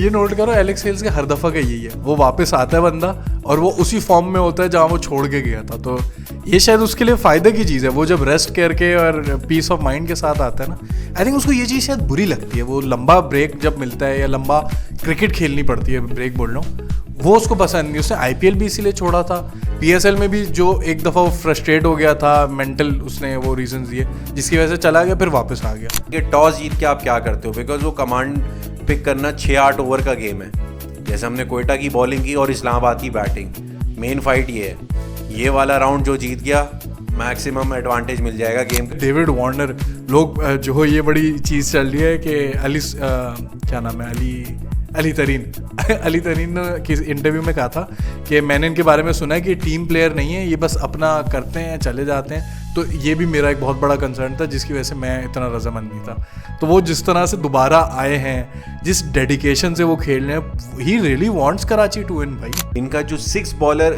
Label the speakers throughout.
Speaker 1: ये नोट करो, Alex Hales के हर दफ़ा का यही है, वो वापस आता है बंदा और वो उसी फॉर्म में होता है जहाँ वो छोड़ के गया था। तो ये शायद उसके लिए फ़ायदे की चीज़ है, वो जब रेस्ट करके और पीस ऑफ माइंड के साथ आता है ना, आई थिंक उसको ये चीज़ शायद बुरी लगती है। वो लंबा ब्रेक जब मिलता है या लंबा क्रिकेट खेलनी पड़ती है, ब्रेक बोल रहा हूँ, वो उसको पसंद नहीं। उसने IPL भी इसीलिए छोड़ा था, PSL में भी जो एक दफ़ा वो फ्रस्ट्रेट हो गया था मेंटल, उसने वो रीजन दिए जिसकी वजह से चला गया, फिर वापस आ गया।
Speaker 2: ये टॉस जीत के आप क्या करते हो, बिकॉज वो कमांड पिक करना 6-8 ओवर का गेम है। जैसे हमने कोयटा की बॉलिंग की और इस्लामाबाद की बैटिंग, मेन फाइट ये है। ये वाला राउंड जो जीत गया, मैक्सिमम एडवांटेज मिल जाएगा गेम का।
Speaker 1: डेविड वार्नर, लोग जो ये बड़ी चीज़ चल रही है कि क्या नाम है, अली तरीन ने किस इंटरव्यू में कहा था कि मैंने इनके बारे में सुना है कि टीम प्लेयर नहीं है, ये बस अपना करते हैं चले जाते हैं। तो ये भी मेरा एक बहुत बड़ा कंसर्न था, जिसकी वजह से मैं इतना रजामंद नहीं था। तो वो जिस तरह से दोबारा आए हैं, जिस डेडिकेशन से वो खेल रहे हैं, he really wants Karachi to win भाई।
Speaker 2: इनका जो 6 बॉलर,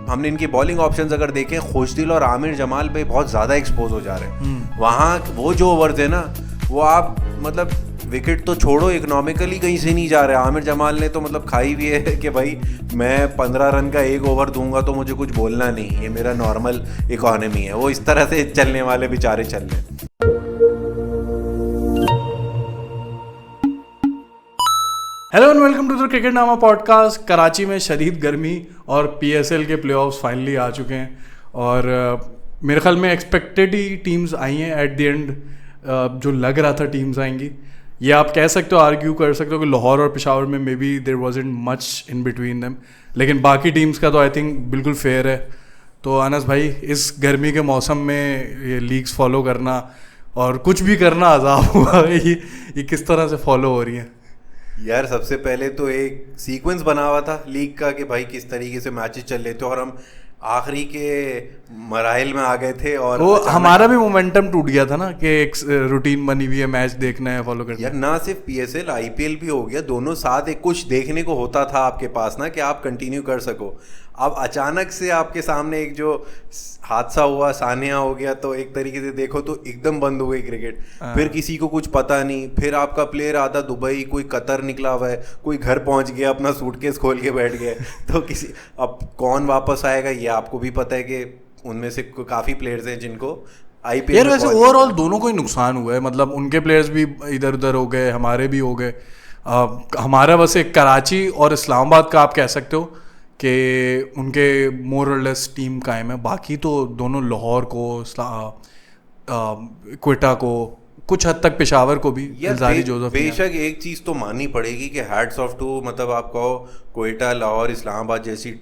Speaker 2: हमने इनके बॉलिंग ऑप्शंस अगर देखें, खुशदिल और आमिर जमाल पे बहुत ज़्यादा एक्सपोज हो जा रहे हैं। वहाँ वो जो ओवर थे ना, वो आप मतलब विकेट तो छोड़ो, इकोनॉमिकली कहीं से नहीं जा रहे। आमिर जमाल ने तो मतलब खाई भी है कि भाई मैं 15 रन का एक ओवर दूंगा तो मुझे कुछ बोलना नहीं, ये मेरा नॉर्मल इकोनॉमी है। वो इस तरह से चलने वाले बेचारे चल रहे।
Speaker 1: Hello and welcome to the cricket nama podcast. Karachi में शदीद गर्मी और PSL के प्लेऑफ्स फाइनली आ चुके हैं और मेरे ख्याल में एक्सपेक्टेड ही टीम्स आई हैं एट द एंड। जो लग रहा था टीम्स आएंगी, ये आप कह सकते हो, आर्ग्यू कर सकते हो कि लाहौर और पेशावर में maybe there wasn't much in between them, लेकिन बाकी टीम्स का तो आई थिंक बिल्कुल फेयर है। तो अनस भाई, इस गर्मी के मौसम में ये लीग्स फॉलो करना और कुछ भी करना अज़ाब हुआ है, ये किस तरह से फॉलो हो रही है?
Speaker 2: यार सबसे पहले तो एक सीक्वेंस बना हुआ था लीग का कि भाई किस तरीके से मैचेस चल रहे थे और हम आखिरी के मराइल में आ गए थे और
Speaker 1: वो हमारा भी मोमेंटम टूट गया था ना कि एक रूटीन बनी हुई है, मैच देखना है, फॉलो करना है।
Speaker 2: यार ना सिर्फ PSL, IPL भी हो गया, दोनों साथ एक कुछ देखने को होता था आपके पास ना कि आप कंटिन्यू कर सको। अब अचानक से आपके सामने एक जो हादसा हुआ, सानिया हो गया, तो एक तरीके से देखो तो एकदम बंद हो गई क्रिकेट। फिर किसी को कुछ पता नहीं, फिर आपका प्लेयर आधा दुबई, कोई कतर निकला हुआ है, कोई घर पहुंच गया, अपना सूटकेस खोल के बैठ गया। तो किसी अब कौन वापस आएगा ये आपको भी पता है कि उनमें से काफ़ी प्लेयर्स हैं जिनको IPL
Speaker 1: यार वैसे ओवरऑल दोनों को ही नुकसान हुआ है, मतलब उनके प्लेयर्स भी इधर उधर हो गए, हमारे भी हो गए। हमारा बस एक कराची और इस्लामाबाद का आप कह सकते हो कि उनके मोर और लेस टीम कायम है, बाकी तो दोनों लाहौर को, क्वेटा को, कुछ हद तक पेशावर को भी।
Speaker 2: बेशक एक चीज़ तो माननी पड़ेगी कि हैट्स ऑफ टू, मतलब आप कहो क्वेटा, लाहौर, इस्लामाबाद जैसी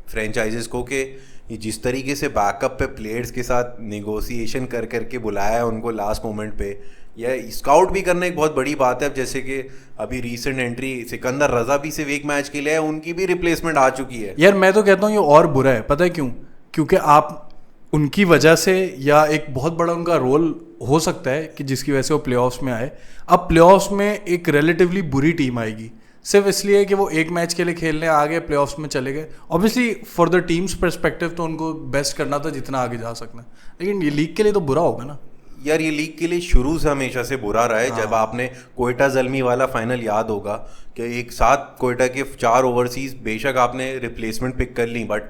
Speaker 2: फ्रेंचाइजेस को कि जिस तरीके से बैकअप पे प्लेयर्स के साथ नेगोशिएशन कर करके बुलाया है उनको लास्ट मोमेंट पे, या स्काउट भी करना एक बहुत बड़ी बात है। अब जैसे कि अभी रीसेंट एंट्री सिकंदर रजा भी सिर्फ एक मैच के लिए है, उनकी भी रिप्लेसमेंट आ चुकी है।
Speaker 1: यार मैं तो कहता हूँ ये और बुरा है, पता है क्यों? क्योंकि आप उनकी वजह से, या एक बहुत बड़ा उनका रोल हो सकता है कि जिसकी वजह से वो प्लेऑफ्स में आए। अब प्लेऑफ्स में एक रिलेटिवली बुरी टीम आएगी सिर्फ इसलिए कि वो एक मैच के लिए खेलने आ गए, प्लेऑफ्स में चले गए। Obviously for the teams perspective तो उनको बेस्ट करना था जितना आगे जा सकना, लेकिन ये लीग के लिए तो बुरा होगा ना
Speaker 2: यार। ये लीग के लिए शुरू से हमेशा से बुरा रहा है। जब आपने कोयटा ज़ल्मी वाला फाइनल याद होगा कि एक साथ कोयटा के 4 ओवरसीज, बेशक आपने रिप्लेसमेंट पिक कर ली, बट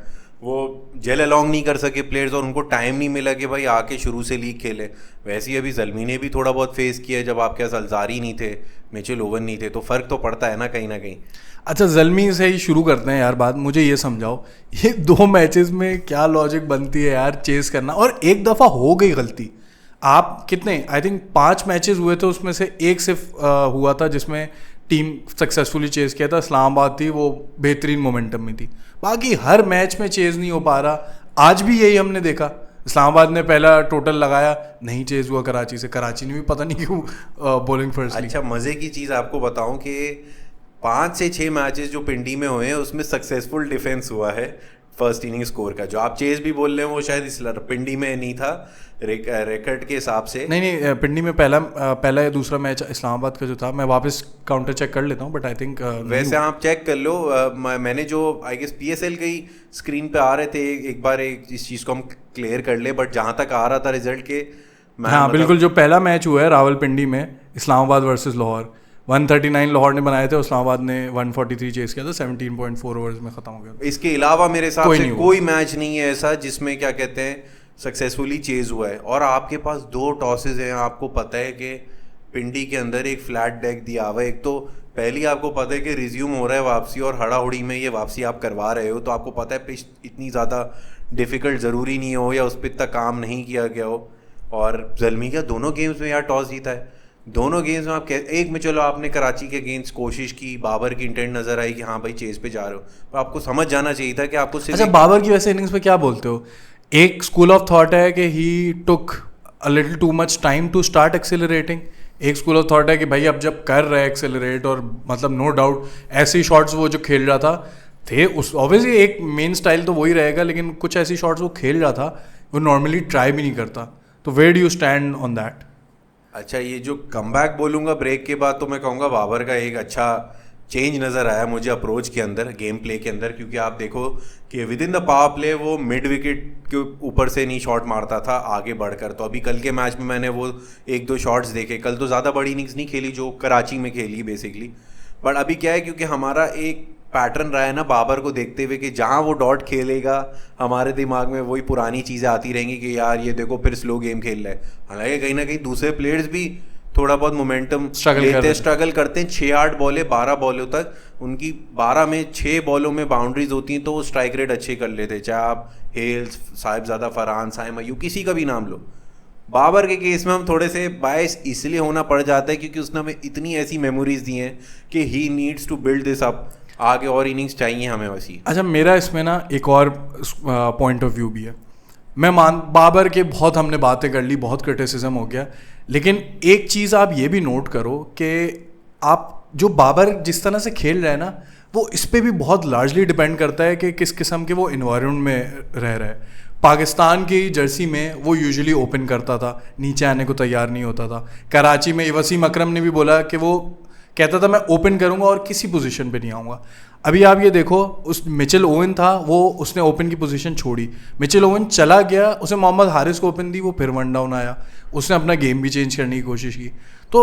Speaker 2: वो जेल अलॉन्ग नहीं कर सके प्लेयर्स और उनको टाइम नहीं मिला कि भाई आके शुरू से लीग खेले। वैसे ही अभी ज़ल्मी ने भी थोड़ा बहुत फेस किया जब आपके पास अलजारी नहीं थे, मिचेल ओवन नहीं थे, तो फ़र्क तो पड़ता है ना कहीं ना कहीं।
Speaker 1: अच्छा, ज़ल्मी से ही शुरू करते हैं यार बात। मुझे ये समझाओ, ये 2 मैचेस में क्या लॉजिक बनती है यार चेस करना? और एक दफ़ा हो गई गलती, आप कितने, आई थिंक 5 मैचेस हुए थे, उसमें से एक सिर्फ हुआ था जिसमें टीम सक्सेसफुली चेज किया था, इस्लामाबाद थी, वो बेहतरीन मोमेंटम में थी। बाकी हर मैच में चेज नहीं हो पा रहा। आज भी यही हमने देखा, इस्लामाबाद ने पहला टोटल लगाया, नहीं चेज हुआ कराची से। कराची ने भी पता नहीं क्यों बॉलिंग फर्स्ट ली।
Speaker 2: अच्छा, मज़े की चीज़ आपको बताऊं कि 5 से 6 मैचेस जो पिंडी में हुए हैं उसमें सक्सेसफुल डिफेंस हुआ है फर्स्ट इनिंग स्कोर का। जो आप चेज भी बोल रहे हैं वो शायद इस पिंडी में नहीं था रिकॉर्ड के हिसाब से।
Speaker 1: नहीं, पिंडी में पहला या दूसरा मैच इस्लामाबाद का जो था, मैं वापस काउंटर चेक कर लेता हूँ, बट आई थिंक
Speaker 2: वैसे आप चेक कर लो। मैंने जो आई गेस PSL के ही स्क्रीन पे आ रहे थे, एक बार इस चीज़ को हम क्लियर कर ले, बट जहाँ तक आ रहा था रिजल्ट के,
Speaker 1: हाँ बिल्कुल, जो पहला मैच हुआ है रावलपिंडी में, इस्लामाबाद वर्सेस लाहौर, 139 लाहौर ने बनाए थे, इस्लामाबाद ने 143 चेस किया था, 17.4 ओवर्स में ख़त्म हो गया।
Speaker 2: इसके अलावा मेरे हिसाब से कोई मैच नहीं है ऐसा जिसमें क्या कहते हैं सक्सेसफुली चेज हुआ है। और आपके पास 2 टॉसेज हैं, आपको पता है कि पिंडी के अंदर एक फ्लैट डेक दिया हुआ है। एक तो पहली आपको पता है कि रिज्यूम हो रहा है वापसी, और हड़ाहुड़ी में ये वापसी आप करवा रहे हो, तो आपको पता है पिच इतनी ज़्यादा डिफ़िकल्ट ज़रूरी नहीं हो या उस पर इतना काम नहीं किया गया हो। और ज़ल्मी का दोनों गेम्स में यार टॉस जीता है, दोनों गेम्स में। आप एक में चलो आपने कराची के अगेंस्ट कोशिश की, बाबर की इंटेंट नज़र आई कि हाँ भाई चेस पे जा रहे हो, तो आपको समझ जाना चाहिए था कि आपको
Speaker 1: अच्छा, बाबर की वैसे इनिंग्स पे क्या बोलते हो? एक स्कूल ऑफ थॉट है कि he took a little too much time to start accelerating, एक स्कूल ऑफ थॉट है कि भाई अब जब कर रहे हैं एक्सेलरेट, और मतलब नो डाउट ऐसे शॉट्स वो जो खेल रहा था थे, उस ऑब्वियसली एक मेन स्टाइल तो वही रहेगा, लेकिन कुछ ऐसी शॉट्स वो खेल रहा था वो नॉर्मली ट्राई भी नहीं करता। तो where do you stand on that?
Speaker 2: अच्छा, ये जो कमबैक बोलूँगा ब्रेक के बाद, तो मैं कहूँगा बाबर का एक अच्छा चेंज नज़र आया मुझे अप्रोच के अंदर, गेम प्ले के अंदर। क्योंकि आप देखो कि with in the power play वो मिड विकेट के ऊपर से नहीं शॉट मारता था आगे बढ़कर। तो अभी कल के मैच में मैंने वो 1-2 शॉट्स देखे, कल तो ज़्यादा बड़ी इनिंग्स नहीं खेली जो कराची में खेली बेसिकली, बट अभी क्या है क्योंकि हमारा एक पैटर्न रहा है ना बाबर को देखते हुए कि जहाँ वो डॉट खेलेगा हमारे दिमाग में वही पुरानी चीज़ें आती रहेंगी कि यार ये देखो फिर स्लो गेम खेल रहा है। हालांकि कहीं ना कहीं दूसरे प्लेयर्स भी थोड़ा बहुत मोमेंटम स्ट्रगल करते हैं। 6-8 बॉलें 12 बॉलों तक, उनकी 12 में 6 बॉलों में बाउंड्रीज होती हैं, तो वो स्ट्राइक रेट अच्छे कर लेते हैं। चाहे आप हेल्स, साहिबजादा फरहान, साइम अय्यूब, किसी का भी नाम लो। बाबर के केस में हम थोड़े से बायस इसलिए होना पड़ जाता है क्योंकि उसने हमें इतनी ऐसी मेमोरीज दी हैं कि he needs to build this up, आगे और इनिंग्स चाहिए हमें वैसी।
Speaker 1: अच्छा, मेरा इसमें ना एक और पॉइंट ऑफ व्यू भी है। मैं बाबर के बहुत हमने बातें कर ली, बहुत क्रिटिसिज्म हो गया, लेकिन एक चीज़ आप ये भी नोट करो कि आप जो बाबर जिस तरह से खेल रहे हैं ना, वो इस पर भी बहुत लार्जली डिपेंड करता है कि किस किस्म के वो इन्वायरमेंट में रह रहा है। पाकिस्तान की जर्सी में वो यूजुअली ओपन करता था, नीचे आने को तैयार नहीं होता था। कराची में वसीम अकरम ने भी बोला कि वो कहता था मैं ओपन करूंगा और किसी पोजीशन पे नहीं आऊँगा। अभी आप ये देखो, उस मिचेल ओवन था, वो उसने ओपन की पोजीशन छोड़ी, मिचेल ओवन चला गया, उसे मोहम्मद हारिस को ओपन दी, वो फिर 1 डाउन आया, उसने अपना गेम भी चेंज करने की कोशिश की। तो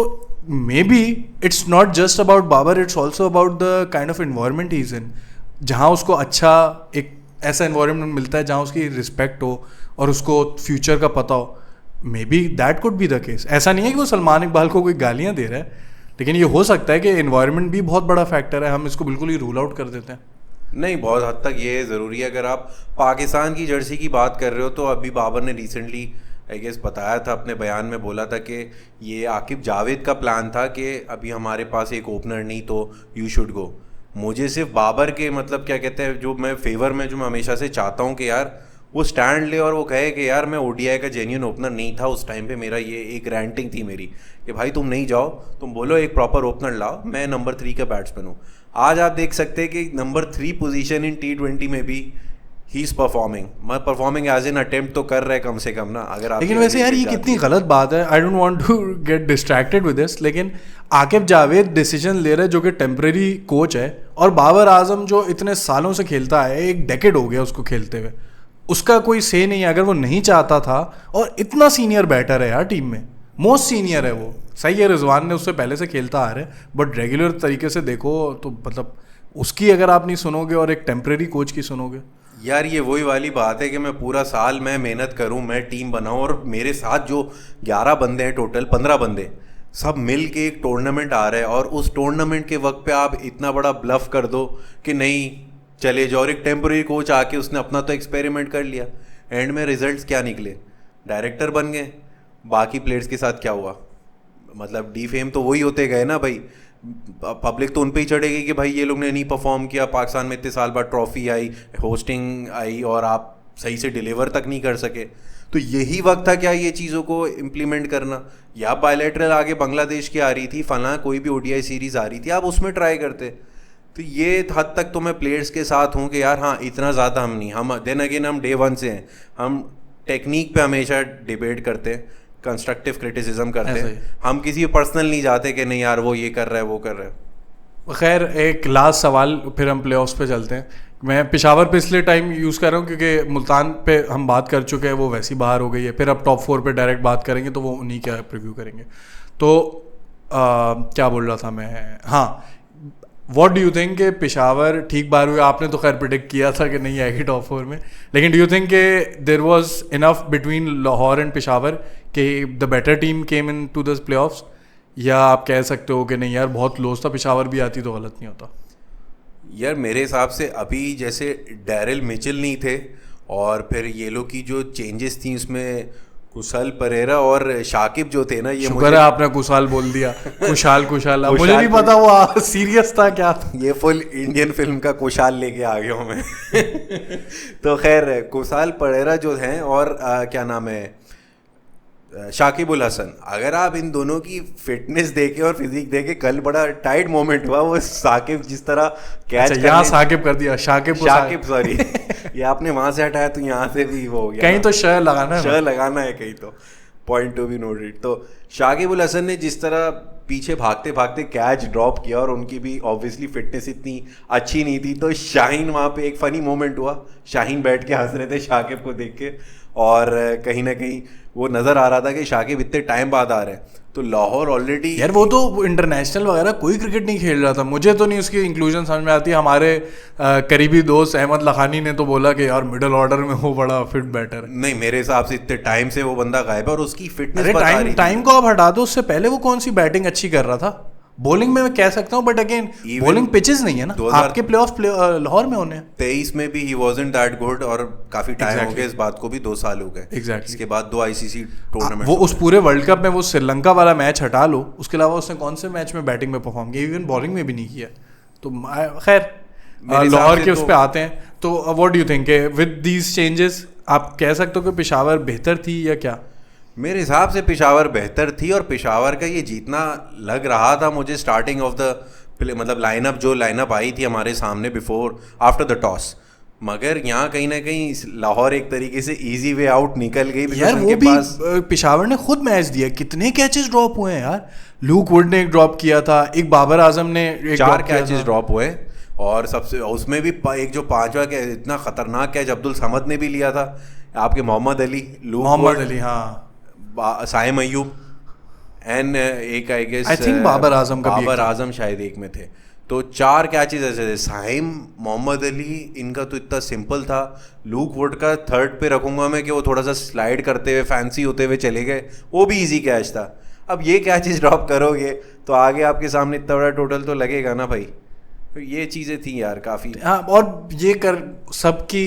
Speaker 1: maybe it's not just about Babar, it's also about the kind of environment he is in, जहाँ उसको अच्छा एक ऐसा इन्वायरमेंट मिलता है जहाँ उसकी रिस्पेक्ट हो और उसको फ्यूचर का पता हो। May be that could be the case. ऐसा नहीं है कि वो सलमान इकबाल को कोई गालियाँ दे रहा है, लेकिन ये हो सकता है कि एनवायरनमेंट भी बहुत बड़ा फैक्टर है, हम इसको बिल्कुल ही रूल आउट कर देते हैं।
Speaker 2: नहीं, बहुत हद तक ये ज़रूरी है। अगर आप पाकिस्तान की जर्सी की बात कर रहे हो तो अभी बाबर ने रिसेंटली आई गेस बताया था, अपने बयान में बोला था कि ये आकिब जावेद का प्लान था कि अभी हमारे पास एक ओपनर नहीं तो यू शुड गो। मुझे सिर्फ बाबर के मतलब क्या कहते हैं जो मैं फेवर में जो मैं हमेशा से चाहता हूँ कि यार वो स्टैंड ले और वो कहे कि यार मैं ओडीआई का जेन्युइन ओपनर नहीं था उस टाइम पे। मेरा ये एक रैंटिंग थी मेरी कि भाई तुम नहीं जाओ, तुम बोलो एक प्रॉपर ओपनर लाओ, मैं नंबर 3 का बैट्समैन हूँ। आज आप देख सकते हैं कि नंबर 3 पोजीशन इन T20 में भी he is performing as an attempt तो कर रहे कम से कम ना। अगर आप
Speaker 1: लेकिन वैसे यार ये कितनी गलत बात है, I don't want to get distracted with this, लेकिन आकिब जावेद डिसीजन ले रहे जो कि टेम्परेरी कोच है, और बाबर आजम जो इतने सालों से खेलता है, 1 डेकेड हो गया उसको खेलते हुए, उसका कोई से नहीं है। अगर वो नहीं चाहता था, और इतना सीनियर बैटर है यार टीम में, मोस्ट सीनियर है वो, सही है रिजवान ने उससे पहले से खेलता आ रहे, बट रेगुलर तरीके से देखो तो मतलब उसकी अगर आप नहीं सुनोगे और एक टेम्परेरी कोच की सुनोगे।
Speaker 2: यार ये वही वाली बात है कि मैं पूरा साल मैं मेहनत करूं, मैं टीम बनाऊं, और मेरे साथ जो 11 बंदे हैं, टोटल 15 बंदे, सब मिल के एक टूर्नामेंट आ रहा है, और उस टूर्नामेंट के वक्त पे आप इतना बड़ा ब्लफ कर दो कि नहीं चले जाओ। और एक टेम्परेरी कोच आके उसने अपना तो एक्सपेरिमेंट कर लिया, एंड में रिजल्ट्स क्या निकले, डायरेक्टर बन गए। बाकी प्लेयर्स के साथ क्या हुआ, मतलब डी फेम तो वही होते गए ना भाई। पब्लिक तो उन पे ही चढ़ेगी कि भाई ये लोग ने नहीं परफॉर्म किया, पाकिस्तान में इतने साल बाद ट्रॉफी आई, होस्टिंग आई, और आप सही से डिलीवर तक नहीं कर सके। तो यही वक्त था क्या ये चीज़ों को इम्प्लीमेंट करना, या बायलैटरल आगे बांग्लादेश की आ रही थी, फलां कोई भी ओडीआई सीरीज़ आ रही थी, आप उसमें ट्राई करते। तो ये हद तक तो मैं प्लेयर्स के साथ हूँ कि यार हाँ इतना ज़्यादा हम नहीं, हम देन अगेन हम डे 1 से हैं, हम टेक्निक पे हमेशा डिबेट करते हैं, कंस्ट्रक्टिव क्रिटिसिज्म करते हैं, हम किसी पर्सनल नहीं जाते कि नहीं यार वो ये कर रहा है वो कर रहा है।
Speaker 1: खैर एक लास्ट सवाल, फिर हम प्लेऑफ्स पे चलते हैं। मैं पेशावर पे इसलिए टाइम यूज़ कर रहा हूँ क्योंकि मुल्तान पे हम बात कर चुके हैं, वो वैसी बाहर हो गई है, फिर अब टॉप 4 पे डायरेक्ट बात करेंगे तो वो उन्हीं का प्रीव्यू करेंगे। तो क्या बोल रहा था मैं, हाँ, व्हाट डू यू थिंक के पेशावर ठीक बार हुए? आपने तो खैर प्रिडिक्ट किया था कि नहीं आएगी टॉप 4 में, लेकिन डू यू थिंक के there was enough between Lahore and Peshawar कि the better team came into this playoffs, या आप कह सकते हो कि नहीं यार बहुत क्लोज था, पेशावर भी आती तो गलत नहीं होता?
Speaker 2: यार मेरे हिसाब से अभी जैसे डैरिल मिचेल नहीं थे और फिर ये लोग की जो चेंजेस थी उसमें कुशाल परेरा और शाकिब जो थे ना, ये
Speaker 1: शुक्र है आपने कुशाल बोल दिया। कुशाल मुझे नहीं पता वो सीरियस था क्या था।
Speaker 2: ये फुल इंडियन फिल्म का कुशाल लेके आ गया हूँ मैं। तो खैर कुशाल परेरा जो हैं और क्या नाम है शाकिब उल हसन, अगर आप इन दोनों की फिटनेस देखे और फिजिक देखे, कल बड़ा टाइट मोमेंट हुआ वो साकिब जिस तरह कैच
Speaker 1: यहाँ साकिब कर दिया, शाकिब
Speaker 2: सॉरी ये आपने वहां से हटाया तो यहाँ से भी वो हो गया,
Speaker 1: कहीं तो श लगाना है
Speaker 2: कहीं तो पॉइंट टू बी नोटेड। तो शाकिब उल हसन ने जिस तरह पीछे भागते भागते कैच ड्रॉप किया और उनकी भी ऑब्वियसली फिटनेस इतनी अच्छी नहीं थी, तो शाहीन वहाँ पे एक फनी मोमेंट हुआ, शाहीन बैठ के हंस रहे थे शाकिब को देख के और कहीं ना कहीं वो नज़र आ रहा था कि शाकिब इतने टाइम बाद आ रहे हैं। तो लाहौर ऑलरेडी
Speaker 1: यार वो तो इंटरनेशनल वगैरह कोई क्रिकेट नहीं खेल रहा था, मुझे तो नहीं उसकी इंक्लूजन समझ में आती। हमारे करीबी दोस्त अहमद लखानी ने तो बोला कि यार मिडिल ऑर्डर में वो बड़ा फिट बैटर है।
Speaker 2: नहीं, मेरे हिसाब से इतने टाइम से वो बंदा गायब है और उसकी फिटनेस
Speaker 1: टाइम को आप हटा दो, उससे पहले वो कौन सी बैटिंग अच्छी कर रहा था? बॉलिंग में मैं कह सकता हूँ, बट अगेन बॉलिंग पिचेस नहीं है ना आपके प्लेऑफ लाहौर में होने।
Speaker 2: 23 में भी ही वाजंट दैट गुड और काफी टाइम हो गया इस बात को भी, 2 साल हो गए इसके बाद 2 आईसीसी टूर्नामेंट।
Speaker 1: वो उस पूरे वर्ल्ड कप में वो श्रीलंका वाला मैच हटा लो, उसके अलावा उसने कौन से मैच में बैटिंग में परफॉर्म किया? इवन बॉलिंग में भी नहीं किया। तो खैर लाहौर के उस पर आते हैं, तो what do you think with these changes आप कह सकते हो कि पेशावर बेहतर थी या क्या?
Speaker 2: मेरे हिसाब से पेशावर बेहतर थी और पेशावर का ये जीतना लग रहा था मुझे स्टार्टिंग ऑफ द मतलब लाइनअप आई थी हमारे सामने बिफोर आफ्टर द टॉस, मगर यहाँ कहीं ना कहीं लाहौर एक तरीके से इजी वे आउट निकल गई।
Speaker 1: यार वो भी पेशावर ने खुद मैच दिया, कितने कैचेस ड्रॉप हुए हैं यार। लूक वुड ने एक ड्रॉप किया था, एक बाबर आजम ने
Speaker 2: 4 कैचेस ड्रॉप हुए और सबसे उसमें भी एक जो 5वां इतना खतरनाक कैच अब्दुल समद ने भी लिया था, आपके मोहम्मद अली, हाँ, साइम अयूब एंड एक I guess
Speaker 1: I think Babar
Speaker 2: Azam शायद एक में थे। तो 4 कैचेस ऐसे थे। साइम, मोहम्मद अली, इनका तो इतना सिंपल था। लूक वुड का 3rd पे रखूंगा मैं कि वो थोड़ा सा स्लाइड करते हुए फैंसी होते हुए चले गए, वो भी इजी कैच था। अब ये कैचेस ड्रॉप करोगे तो आगे आपके सामने इतना बड़ा टोटल तो लगेगा ना भाई। तो ये चीज़ें थी यार काफ़ी।
Speaker 1: हाँ, और ये कर सबकी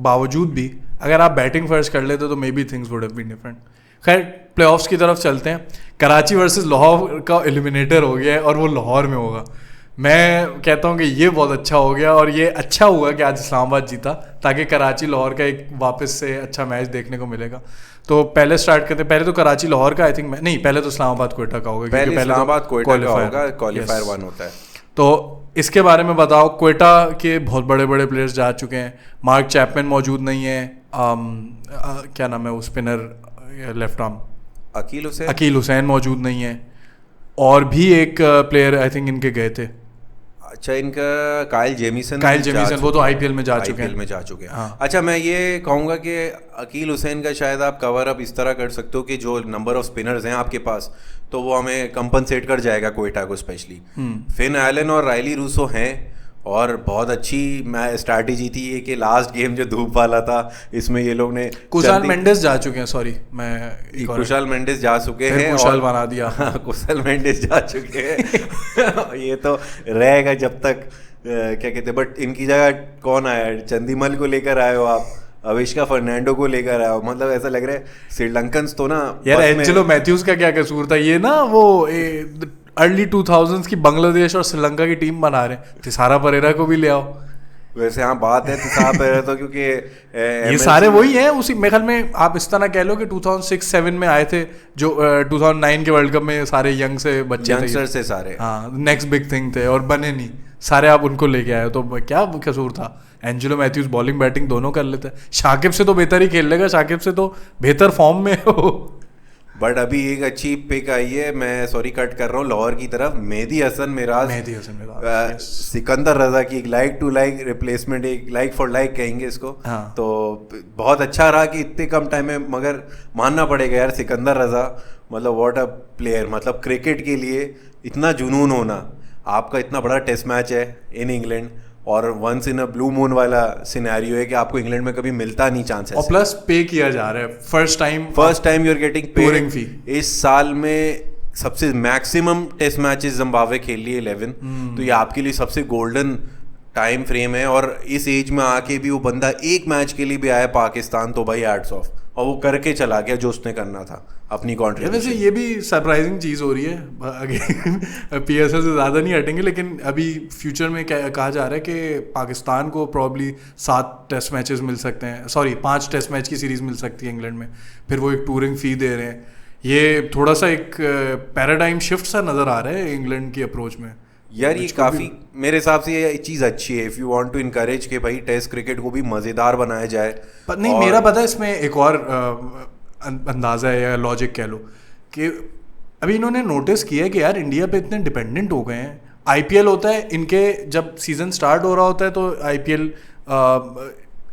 Speaker 1: बावजूद भी अगर आप बैटिंग फर्स्ट कर लेते तो maybe things would have been different. खैर प्लेऑफ्स की तरफ चलते हैं। कराची वर्सेस लाहौर का एलिमिनेटर हो गया है और वो लाहौर में होगा। मैं कहता हूँ कि ये बहुत अच्छा हो गया और ये अच्छा हुआ कि आज इस्लामाबाद जीता, ताकि कराची लाहौर का एक वापस से अच्छा मैच देखने को मिलेगा। तो पहले स्टार्ट करते हैं। पहले तो कराची लाहौर का आई थिंक नहीं, पहले तो इस्लामाबाद क्वेटा का होगा,
Speaker 2: पहले इस्लामाबाद क्वेटा का होगा, क्वालीफायर 1 होता है।
Speaker 1: तो इसके बारे में बताओ। क्वेटा के बहुत बड़े बड़े प्लेयर्स जा चुके हैं। मार्क चैपमैन मौजूद नहीं है, क्या नाम है वो spinner left arm, Akeal Hosein मौजूद नहीं है, और भी एक प्लेयर आई थिंक इनके गए थे।
Speaker 2: अच्छा, इनका काइल जेमिसन
Speaker 1: वो तो आईपीएल में जा चुके हैं।
Speaker 2: हाँ। अच्छा, मैं ये कहूँगा कि अकील हुसैन का शायद आप कवर अप इस तरह कर सकते हो कि जो नंबर ऑफ स्पिनर्स हैं आपके पास, तो वो हमें कंपनसेट कर जाएगा क्वेटा को स्पेशली। फिन एलन और राइली रूसो हैं और बहुत अच्छी स्ट्रैटेजी थी ये कि लास्ट गेम जो धूप वाला था इसमें ये लोग ने
Speaker 1: कुशाल मेंडेस जा चुके हैं, सॉरी
Speaker 2: कुशाल मेंडेस जा चुके हैं,
Speaker 1: कुशाल बना दिया।
Speaker 2: कुशाल मेंडेस जा चुके हैं। ये तो रहेगा जब तक क्या कहते हैं, बट इनकी जगह कौन आया? चंदीमल को लेकर आए हो आप, अविष्का फर्नांडो को लेकर आया हो, मतलब ऐसा लग रहा है श्रीलंकन तो ना
Speaker 1: यार। एंजेलो मैथ्यूज का क्या कसूर था? ये ना वो अर्ली 2000s की बांग्लादेश और श्रीलंका की टीम बना रहे हैं। तिसारा परेरा को भी ले आओ।
Speaker 2: वैसे हाँ बात है तिसारा परेरा तो, क्योंकि
Speaker 1: ये सारे वही हैं उसी मेरे ख्याल में। आप इस तरह कह लो कि 2006-7 में आए थे, जो 2009 के वर्ल्ड कप में सारे यंगस्टर
Speaker 2: से सारे,
Speaker 1: हाँ, नेक्स्ट बिग थिंग थे और बने नहीं सारे। आप उनको लेके आए तो क्या कसूर था? एंजेलो मैथ्यूज बॉलिंग बैटिंग दोनों कर लेते हैं। शाकिब से तो बेहतर ही खेल लेगा, शाकिब से तो बेहतर फॉर्म में हो।
Speaker 2: बट अभी एक अच्छी पिक आई है, मैं सॉरी कट कर रहा हूँ, लाहौर की तरफ मेहदी हसन मिराज सिकंदर रजा की एक लाइक टू लाइक रिप्लेसमेंट, एक लाइक फॉर लाइक कहेंगे इसको। हाँ। तो बहुत अच्छा रहा कि इतने कम टाइम में, मगर मानना पड़ेगा यार सिकंदर रजा मतलब व्हाट अ प्लेयर, मतलब क्रिकेट के लिए इतना जुनून होना, आपका इतना बड़ा टेस्ट मैच है इन इंग्लैंड और once in a blue moon वाला सिनेरियो है कि आपको इंग्लैंड में कभी मिलता नहीं चांसेस,
Speaker 1: और प्लस पे किया जा रहा है first time
Speaker 2: you are getting
Speaker 1: touring fee.
Speaker 2: इस साल में सबसे मैक्सिमम टेस्ट मैचेस जिम्बाब्वे खेल लिए 11, तो ये आपके लिए सबसे गोल्डन टाइम फ्रेम है। और इस एज में आके भी वो बंदा एक मैच के लिए भी आया पाकिस्तान, तो भाई हैट्स ऑफ, और वो करके चला गया जो उसने करना था अपनी कॉन्ट्रीब्यूशन।
Speaker 1: वैसे ये भी सरप्राइजिंग चीज़ हो रही है, आगे पीएसएल से ज़्यादा नहीं हटेंगे, लेकिन अभी फ्यूचर में कहा जा रहा है कि पाकिस्तान को प्रॉब्ली 7 टेस्ट मैचेस मिल सकते हैं, 5 टेस्ट मैच की सीरीज़ मिल सकती है इंग्लैंड में, फिर वो एक टूरिंग फ़ी दे रहे हैं। ये थोड़ा सा एक पैराडाइम शिफ्ट सा नज़र आ रहा है इंग्लैंड की अप्रोच में
Speaker 2: यार। ये काफ़ी मेरे हिसाब से ये चीज़ अच्छी है, if you want to encourage कि भाई टेस्ट क्रिकेट को भी मज़ेदार बनाया जाए।
Speaker 1: पर नहीं, मेरा पता है इसमें एक और अंदाज़ा है या लॉजिक कह लो कि अभी इन्होंने नोटिस किया है कि यार इंडिया पे इतने डिपेंडेंट हो गए हैं। आईपीएल होता है इनके, जब सीज़न स्टार्ट हो रहा होता है तो आईपीएल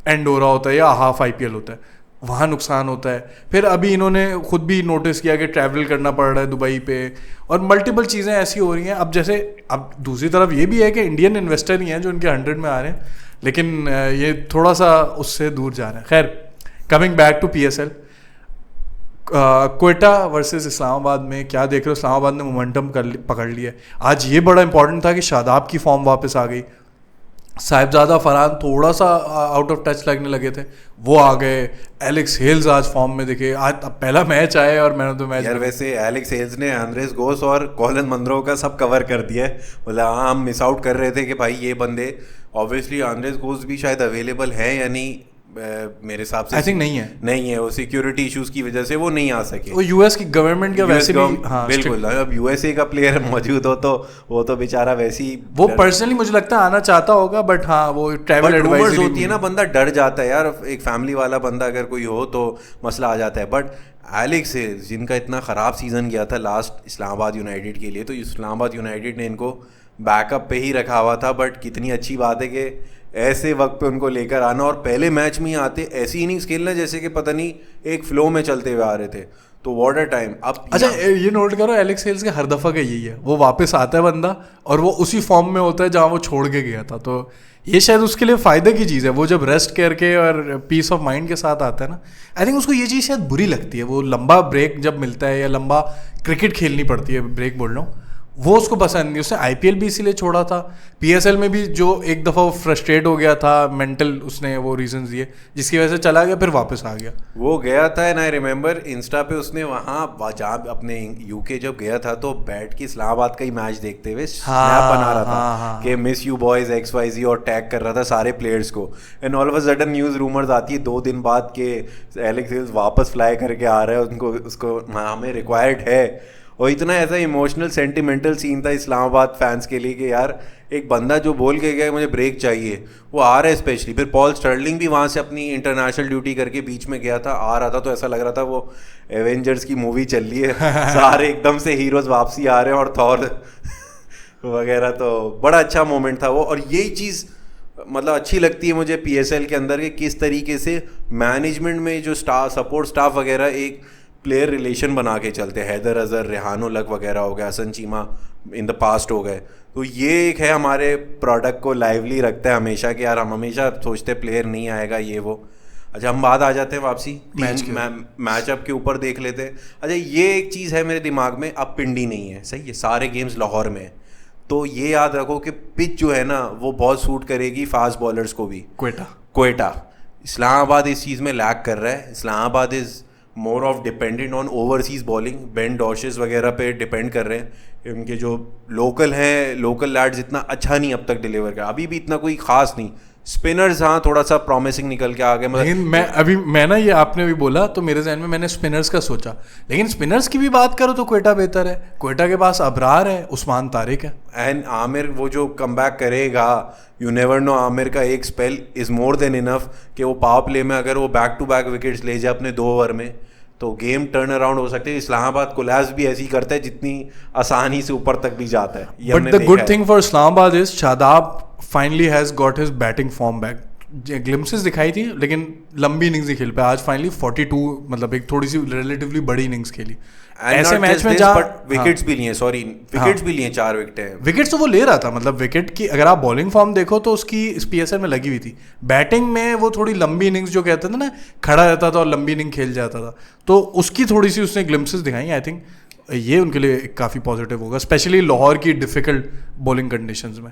Speaker 1: एंड हो रहा होता है या हाफ आईपीएल होता है, वहाँ नुकसान होता है। फिर अभी इन्होंने खुद भी नोटिस किया कि ट्रैवल करना पड़ रहा है दुबई पे, और मल्टीपल चीज़ें ऐसी हो रही हैं। अब जैसे अब दूसरी तरफ ये भी है कि इंडियन इन्वेस्टर ही हैं जो इनके 100 में आ रहे हैं, लेकिन ये थोड़ा सा उससे दूर जा रहे हैं। खैर, coming back to PSL, Quetta versus Islamabad में क्या देख रहे हो? इस्लामाबाद ने मोमेंटम पकड़ लिया। आज ये बड़ा इंपॉर्टेंट था कि शादाब की फॉर्म वापस आ गई, साहिबजादा फरहान थोड़ा सा आउट ऑफ टच लगने लगे थे, वो आ गए। एलेक्स हेल्स आज फॉर्म में दिखे, आज पहला मैच आया है और मैंने तो मैच
Speaker 2: यार वैसे एलेक्स हेल्स ने आंद्रेस घोष और कॉलिन मंद्रो का सब कवर कर दिया है। मतलब हाँ, हम मिस आउट कर रहे थे कि भाई ये बंदे, ऑब्वियसली आंद्रेस घोष भी शायद अवेलेबल है या नहीं, मेरे हिसाब से
Speaker 1: आई थिंक नहीं है
Speaker 2: वो सिक्योरिटी इश्यूज की वजह से वो नहीं आ सके।
Speaker 1: वो यूएस की गवर्नमेंट का वैसे भी, हाँ,
Speaker 2: बिल्कुल, अब यूएसए का प्लेयर मौजूद हो तो वो तो बेचारा वैसे ही,
Speaker 1: वो पर्सनली मुझे लगता है आना चाहता होगा, बट हाँ वो ट्रैवल एडवाइजरी
Speaker 2: होती है ना, बंदा डर जाता है यार, एक फैमिली वाला बंदा अगर कोई हो तो मसला आ जाता है। बट एलेक्स हेल्स जिनका इतना ख़राब सीज़न गया था लास्ट इस्लामाबाद यूनाइटेड के लिए, तो इस्लामाबाद यूनाइटेड ने इनको बैकअप पे ही रखा हुआ था। बट कितनी अच्छी बात है कि ऐसे वक्त पे उनको लेकर आना और पहले मैच में ही आते ऐसी इनिंग्स खेलना जैसे कि पता नहीं एक फ्लो में चलते हुए आ रहे थे, तो व्हाट अ टाइम। अब
Speaker 1: अच्छा ये नोट करो, एलेक्स हेल्स के हर दफ़ा का यही है, वो वापस आता है बंदा और वो उसी फॉर्म में होता है जहाँ वो छोड़ के गया था, तो ये शायद उसके लिए फ़ायदे की चीज़ है। वो जब रेस्ट करके और पीस ऑफ माइंड के साथ आता है ना, आई थिंक उसको ये चीज़ शायद बुरी लगती है। वो लंबा ब्रेक जब मिलता है या लंबा क्रिकेट खेलनी पड़ती है, ब्रेक बोल रहा हूँ, वो उसको पसंद नहीं। उसने आईपीएल भी इसीलिए छोड़ा था, पीएसएल में भी जो एक दफ़ा वो फ्रस्ट्रेट हो गया था मेंटल, उसने वो रीजंस दिए जिसकी वजह से चला गया, फिर वापस आ गया।
Speaker 2: वो गया था एंड आई रिमेंबर इंस्टा पे उसने वहाँ जहाँ अपने यूके जब गया था तो बैठ के इस्लामाबाद का ही मैच देखते हुए स्नैप बना रहा था कि मिस यू बॉयज XYZ और टैग कर रहा था सारे प्लेयर्स को। And all of a sudden news rumours आती है 2 दिन बाद के एलेक्स हेल्स वापस फ्लाई करके आ रहा है, उनको उसको हमें रिक्वायर्ड है। और इतना ऐसा इमोशनल सेंटिमेंटल सीन था इस्लामाबाद फैंस के लिए कि यार एक बंदा जो बोल के गया मुझे ब्रेक चाहिए, वो आ रहा है। स्पेशली फिर पॉल स्टर्लिंग भी वहाँ से अपनी इंटरनेशनल ड्यूटी करके बीच में गया था, आ रहा था, तो ऐसा लग रहा था वो एवेंजर्स की मूवी चल रही है सारे एकदम से हीरोज वापसी आ रहे हैं और थॉर वगैरह, तो बड़ा अच्छा मोमेंट था वो। और यही चीज़ मतलब अच्छी लगती है मुझे पीएसएल के अंदर कि किस तरीके से मैनेजमेंट में जो सपोर्ट स्टाफ वगैरह एक प्लेयर रिलेशन बना के चलते हैं। हैदर अजहर, रेहान उल हक वगैरह हो गया, Hasan Cheema in the past हो गए, तो ये एक है हमारे प्रोडक्ट को लाइवली रखता है हमेशा कि यार हम हमेशा सोचते प्लेयर नहीं आएगा ये वो। अच्छा, हम बात आ जाते हैं वापसी मैचअप के ऊपर देख लेते हैं। अच्छा, ये एक चीज़ है मेरे दिमाग में, अब पिंडी नहीं है, सही है, सारे गेम्स लाहौर में है, तो ये याद रखो कि पिच जो है ना वो बहुत सूट करेगी फास्ट बॉलर्स को भी। क्वेटा इस्लामाबाद इस चीज़ में लैक कर रहा है। Islamabad is more of dependent on overseas bowling, Ben Dwarshuis वगैरह पे डिपेंड कर रहे हैं। उनके जो लोकल हैं, लोकल लैड्स इतना अच्छा नहीं अब तक डिलीवर कर, अभी भी इतना कोई खास नहीं। स्पिनर्स हाँ थोड़ा सा प्रॉमिसिंग निकल के आ गए,
Speaker 1: लेकिन मैं ना, ये आपने भी बोला तो मेरे जहन में मैंने स्पिनर्स का सोचा, लेकिन स्पिनर्स की भी बात करो तो क्वेटा बेहतर है। क्वेटा के पास अबरार है, उस्मान तारिक है,
Speaker 2: एंड आमिर वो जो कमबैक करेगा, यू नेवर नो, आमिर का एक spell is more than enough कि वो पावर प्ले में अगर वो बैक टू बैक विकेट्स ले जाए अपने 2 ओवर में तो गेम टर्न अराउंड हो सकते हैं। इस्लामाबाद कोलैप्स भी ऐसी करता है जितनी आसानी से ऊपर तक भी जाता है।
Speaker 1: But the good thing for Islamabad is Shadab finally has got his batting form back. Glimpses दिखाई थी, लेकिन लंबी इनिंग्स ही खेल पे। आज फाइनली 42, मतलब एक थोड़ी सी रिलेटिवली बड़ी इनिंग्स खेली ऐसे मैच में जहाँ
Speaker 2: विकेट्स भी लिए, सॉरी विकेट्स भी लिए, 4 विकेटें हैं।
Speaker 1: विकेट्स तो वो ले रहा था, मतलब विकेट की अगर आप बॉलिंग फॉर्म देखो तो उसकी इस पीएसएल में लगी हुई थी। बैटिंग में वो थोड़ी लंबी इनिंग्स जो कहते थे ना, खड़ा रहता था और लंबी इनिंग खेल जाता था, तो उसकी थोड़ी सी उसने ग्लिम्सेस दिखाई। आई थिंक ये उनके लिए काफ़ी पॉजिटिव होगा, स्पेशली लाहौर की डिफिकल्ट बॉलिंग कंडीशंस में।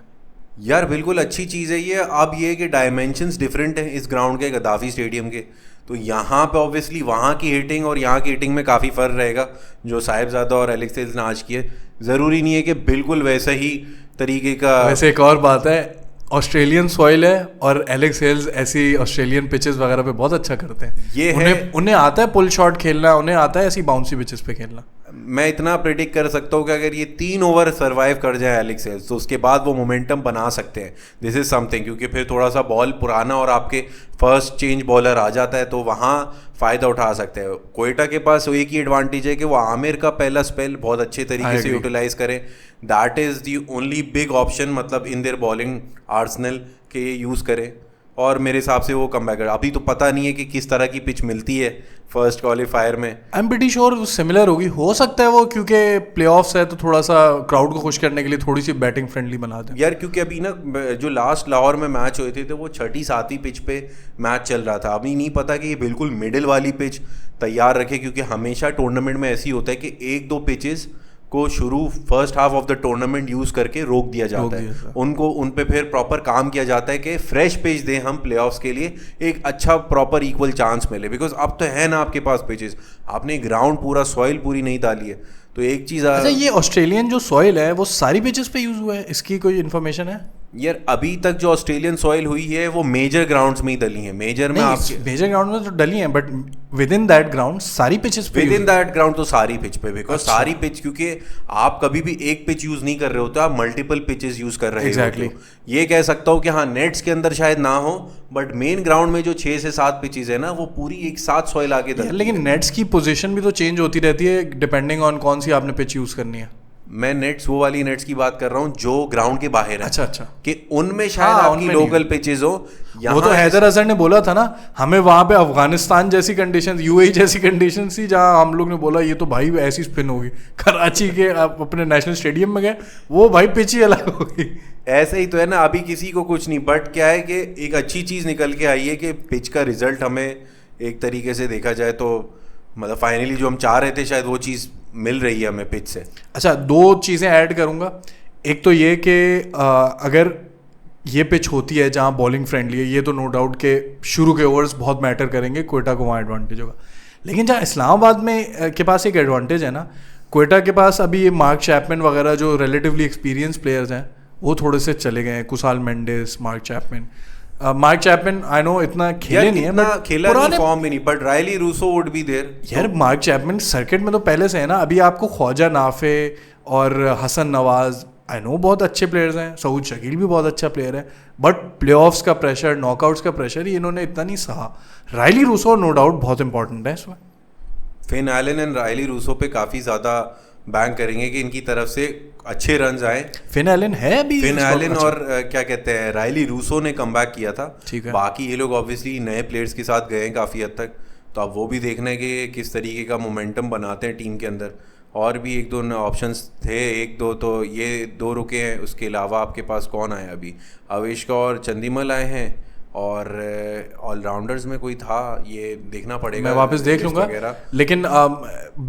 Speaker 2: यार बिल्कुल अच्छी चीज़ है ये। अब ये कि डायमेंशंस डिफरेंट हैं इस ग्राउंड के, गद्दाफी स्टेडियम के, तो यहाँ पे ऑब्वियसली वहाँ की हिटिंग और यहाँ की हिटिंग में काफ़ी फ़र्क रहेगा। जो साहिबजादा और एलेक्स हेल्स ने आज किए, ज़रूरी नहीं है कि बिल्कुल वैसा ही तरीके का।
Speaker 1: वैसे एक और बात है, ऑस्ट्रेलियन सॉइल है और एलेक्स हेल्स ऐसी ऑस्ट्रेलियन पिचेस वगैरह पे बहुत अच्छा करते हैं।
Speaker 2: ये
Speaker 1: उन्हें आता है पुल शॉट खेलना, उन्हें आता है ऐसी बाउंसी पिचेस पे खेलना।
Speaker 2: मैं इतना प्रेडिक्ट कर सकता हूँ कि अगर ये 3 ओवर सर्वाइव कर जाए एलेक्स हेल्स, तो उसके बाद वो मोमेंटम बना सकते हैं। दिस इज़ समथिंग, क्योंकि फिर थोड़ा सा बॉल पुराना और आपके फर्स्ट चेंज बॉलर आ जाता है, तो वहाँ फ़ायदा उठा सकते हैं। कोयटा के पास एक ही एडवांटेज है कि वो आमिर का पहला स्पेल बहुत अच्छे तरीके से यूटिलाइज करें। That is the only big option, मतलब इन देयर बॉलिंग आर्सनल के ये यूज़ करें, और मेरे हिसाब से वो कम बैक। अभी तो पता नहीं है कि किस तरह की पिच मिलती है फर्स्ट क्वालिफायर में।
Speaker 1: I am pretty sure similar होगी, हो सकता है वो, क्योंकि प्लेऑफ्स है तो थोड़ा सा क्राउड को खुश करने के लिए थोड़ी सी बैटिंग फ्रेंडली बना दें
Speaker 2: यार। क्योंकि अभी ना जो लास्ट लाहौर में मैच हुए थे तो वो 6ठी-7वीं पिच पे मैच चल रहा था। अभी नहीं पता कि ये बिल्कुल मिडिल वाली पिच तैयार रखे, क्योंकि हमेशा टूर्नामेंट में ऐसी होता है कि 1-2 पिचेस को शुरू first half of the tournament use करके रोक दिया जाता है। उनको उन पे फिर प्रॉपर काम किया जाता है कि फ्रेश पिच दें हम प्लेऑफ्स के लिए, एक अच्छा प्रॉपर इक्वल चांस मिले। बिकॉज अब तो है ना आपके पास पिचेस, आपने ग्राउंड पूरा सॉइल पूरी नहीं डाली है, तो एक चीज़।
Speaker 1: अच्छा, ये ऑस्ट्रेलियन जो सॉइल है वो सारी पिचेस पे यूज़ हुआ है, इसकी कोई इन्फॉर्मेशन है?
Speaker 2: यार अभी तक जो ऑस्ट्रेलियन सॉइल हुई है वो मेजर ग्राउंड्स में ही डली है। मेजर
Speaker 1: ग्राउंड में तो डली हैं, but with in that ground सारी पिचेस पे,
Speaker 2: विद इन दैट ग्राउंड तो सारी पिच पे, बिकॉज सारी पिच, क्योंकि आप कभी भी एक पिच यूज नहीं कर रहे होते, आप मल्टीपल पिचेस यूज कर रहे होते हो। ये कह सकता हूँ कि हाँ नेट्स के अंदर शायद ना हो, बट मेन ग्राउंड में जो 6 से 7 पिचेस है ना, वो पूरी एक साथ सॉइल आके डलती है।
Speaker 1: लेकिन नेट्स की पोजीशन भी तो चेंज होती रहती है डिपेंडिंग ऑन कौन सी आपने पिच यूज करनी है।
Speaker 2: मैं नेट्स, वो वाली नेट्स की बात कर रहा हूँ जो ग्राउंड के बाहर है।
Speaker 1: अच्छा
Speaker 2: कि उनमें शायद आपकी लोकल पिचेस हो।
Speaker 1: वो तो हैदर अजहर ने बोला था ना, हमें वहां पे अफगानिस्तान जैसी कंडीशन, यूएई जैसी कंडीशन थी, जहां हम लोग ने बोला ये तो भाई ऐसी स्पिन होगी। कराची के आप अपने नेशनल स्टेडियम में गए, वो भाई पिच ही अलग होगी।
Speaker 2: ऐसे ही तो है ना, अभी किसी को कुछ नहीं, बट क्या है कि एक अच्छी चीज़ निकल के आई है कि पिच का रिजल्ट हमें एक तरीके से देखा जाए तो, मतलब फाइनली जो हम चाह रहे थे शायद वो चीज़ मिल रही है हमें पिच से।
Speaker 1: अच्छा, 2 चीज़ें ऐड करूँगा। एक तो ये कि अगर ये पिच होती है जहाँ बॉलिंग फ्रेंडली है, ये तो नो डाउट के शुरू के ओवर्स बहुत मैटर करेंगे, कोयटा को वहाँ एडवांटेज होगा। लेकिन जहाँ इस्लामाबाद में के पास एक एडवांटेज है ना, कोयटा के पास अभी ये मार्क चैपमैन वगैरह जो रिलेटिवली एक्सपीरियंस प्लेयर्स हैं वो थोड़े से चले गए हैं। Kusal Mendis, Mark Chapman I know इतना खेले नहीं है, बट
Speaker 2: खेला नहीं, फॉर्म भी नहीं, but Rilee Rossouw would be there.
Speaker 1: यार मार्क चैपमैन सर्किट में तो पहले से है ना। अभी आपको ख्वाजा नाफे और हसन नवाज, आई नो बहुत अच्छे प्लेयर्स हैं, सऊद शकील भी बहुत अच्छा प्लेयर है, बट प्लेऑफ्स का प्रेशर, नॉकआउट्स का प्रेशर ये इन्होंने इतना नहीं सहा। रायली रूसो नो डाउट बहुत इंपॉर्टेंट है इसमें।
Speaker 2: Finn Allen and Rilee Rossouw पे काफ़ी ज़्यादा बैंक करेंगे कि इनकी तरफ से अच्छे रन आए।
Speaker 1: फिन एलन है अभी,
Speaker 2: फिन एलन और क्या कहते हैं रायली रूसो ने कमबैक किया था।
Speaker 1: ठीक है,
Speaker 2: बाकी ये लोग ऑब्वियसली नए प्लेयर्स के साथ गए हैं काफ़ी हद तक, तो अब वो भी देखना है कि किस तरीके का मोमेंटम बनाते हैं टीम के अंदर। और भी 1-2 ऑप्शंस थे, 1-2 तो ये 2 रुके हैं। उसके अलावा आपके पास कौन आया अभी? अविष्का और चंदीमल आए हैं, और ऑलराउंडर्स में कोई था, ये देखना पड़ेगा,
Speaker 1: मैं वापस देख लूँगा। लेकिन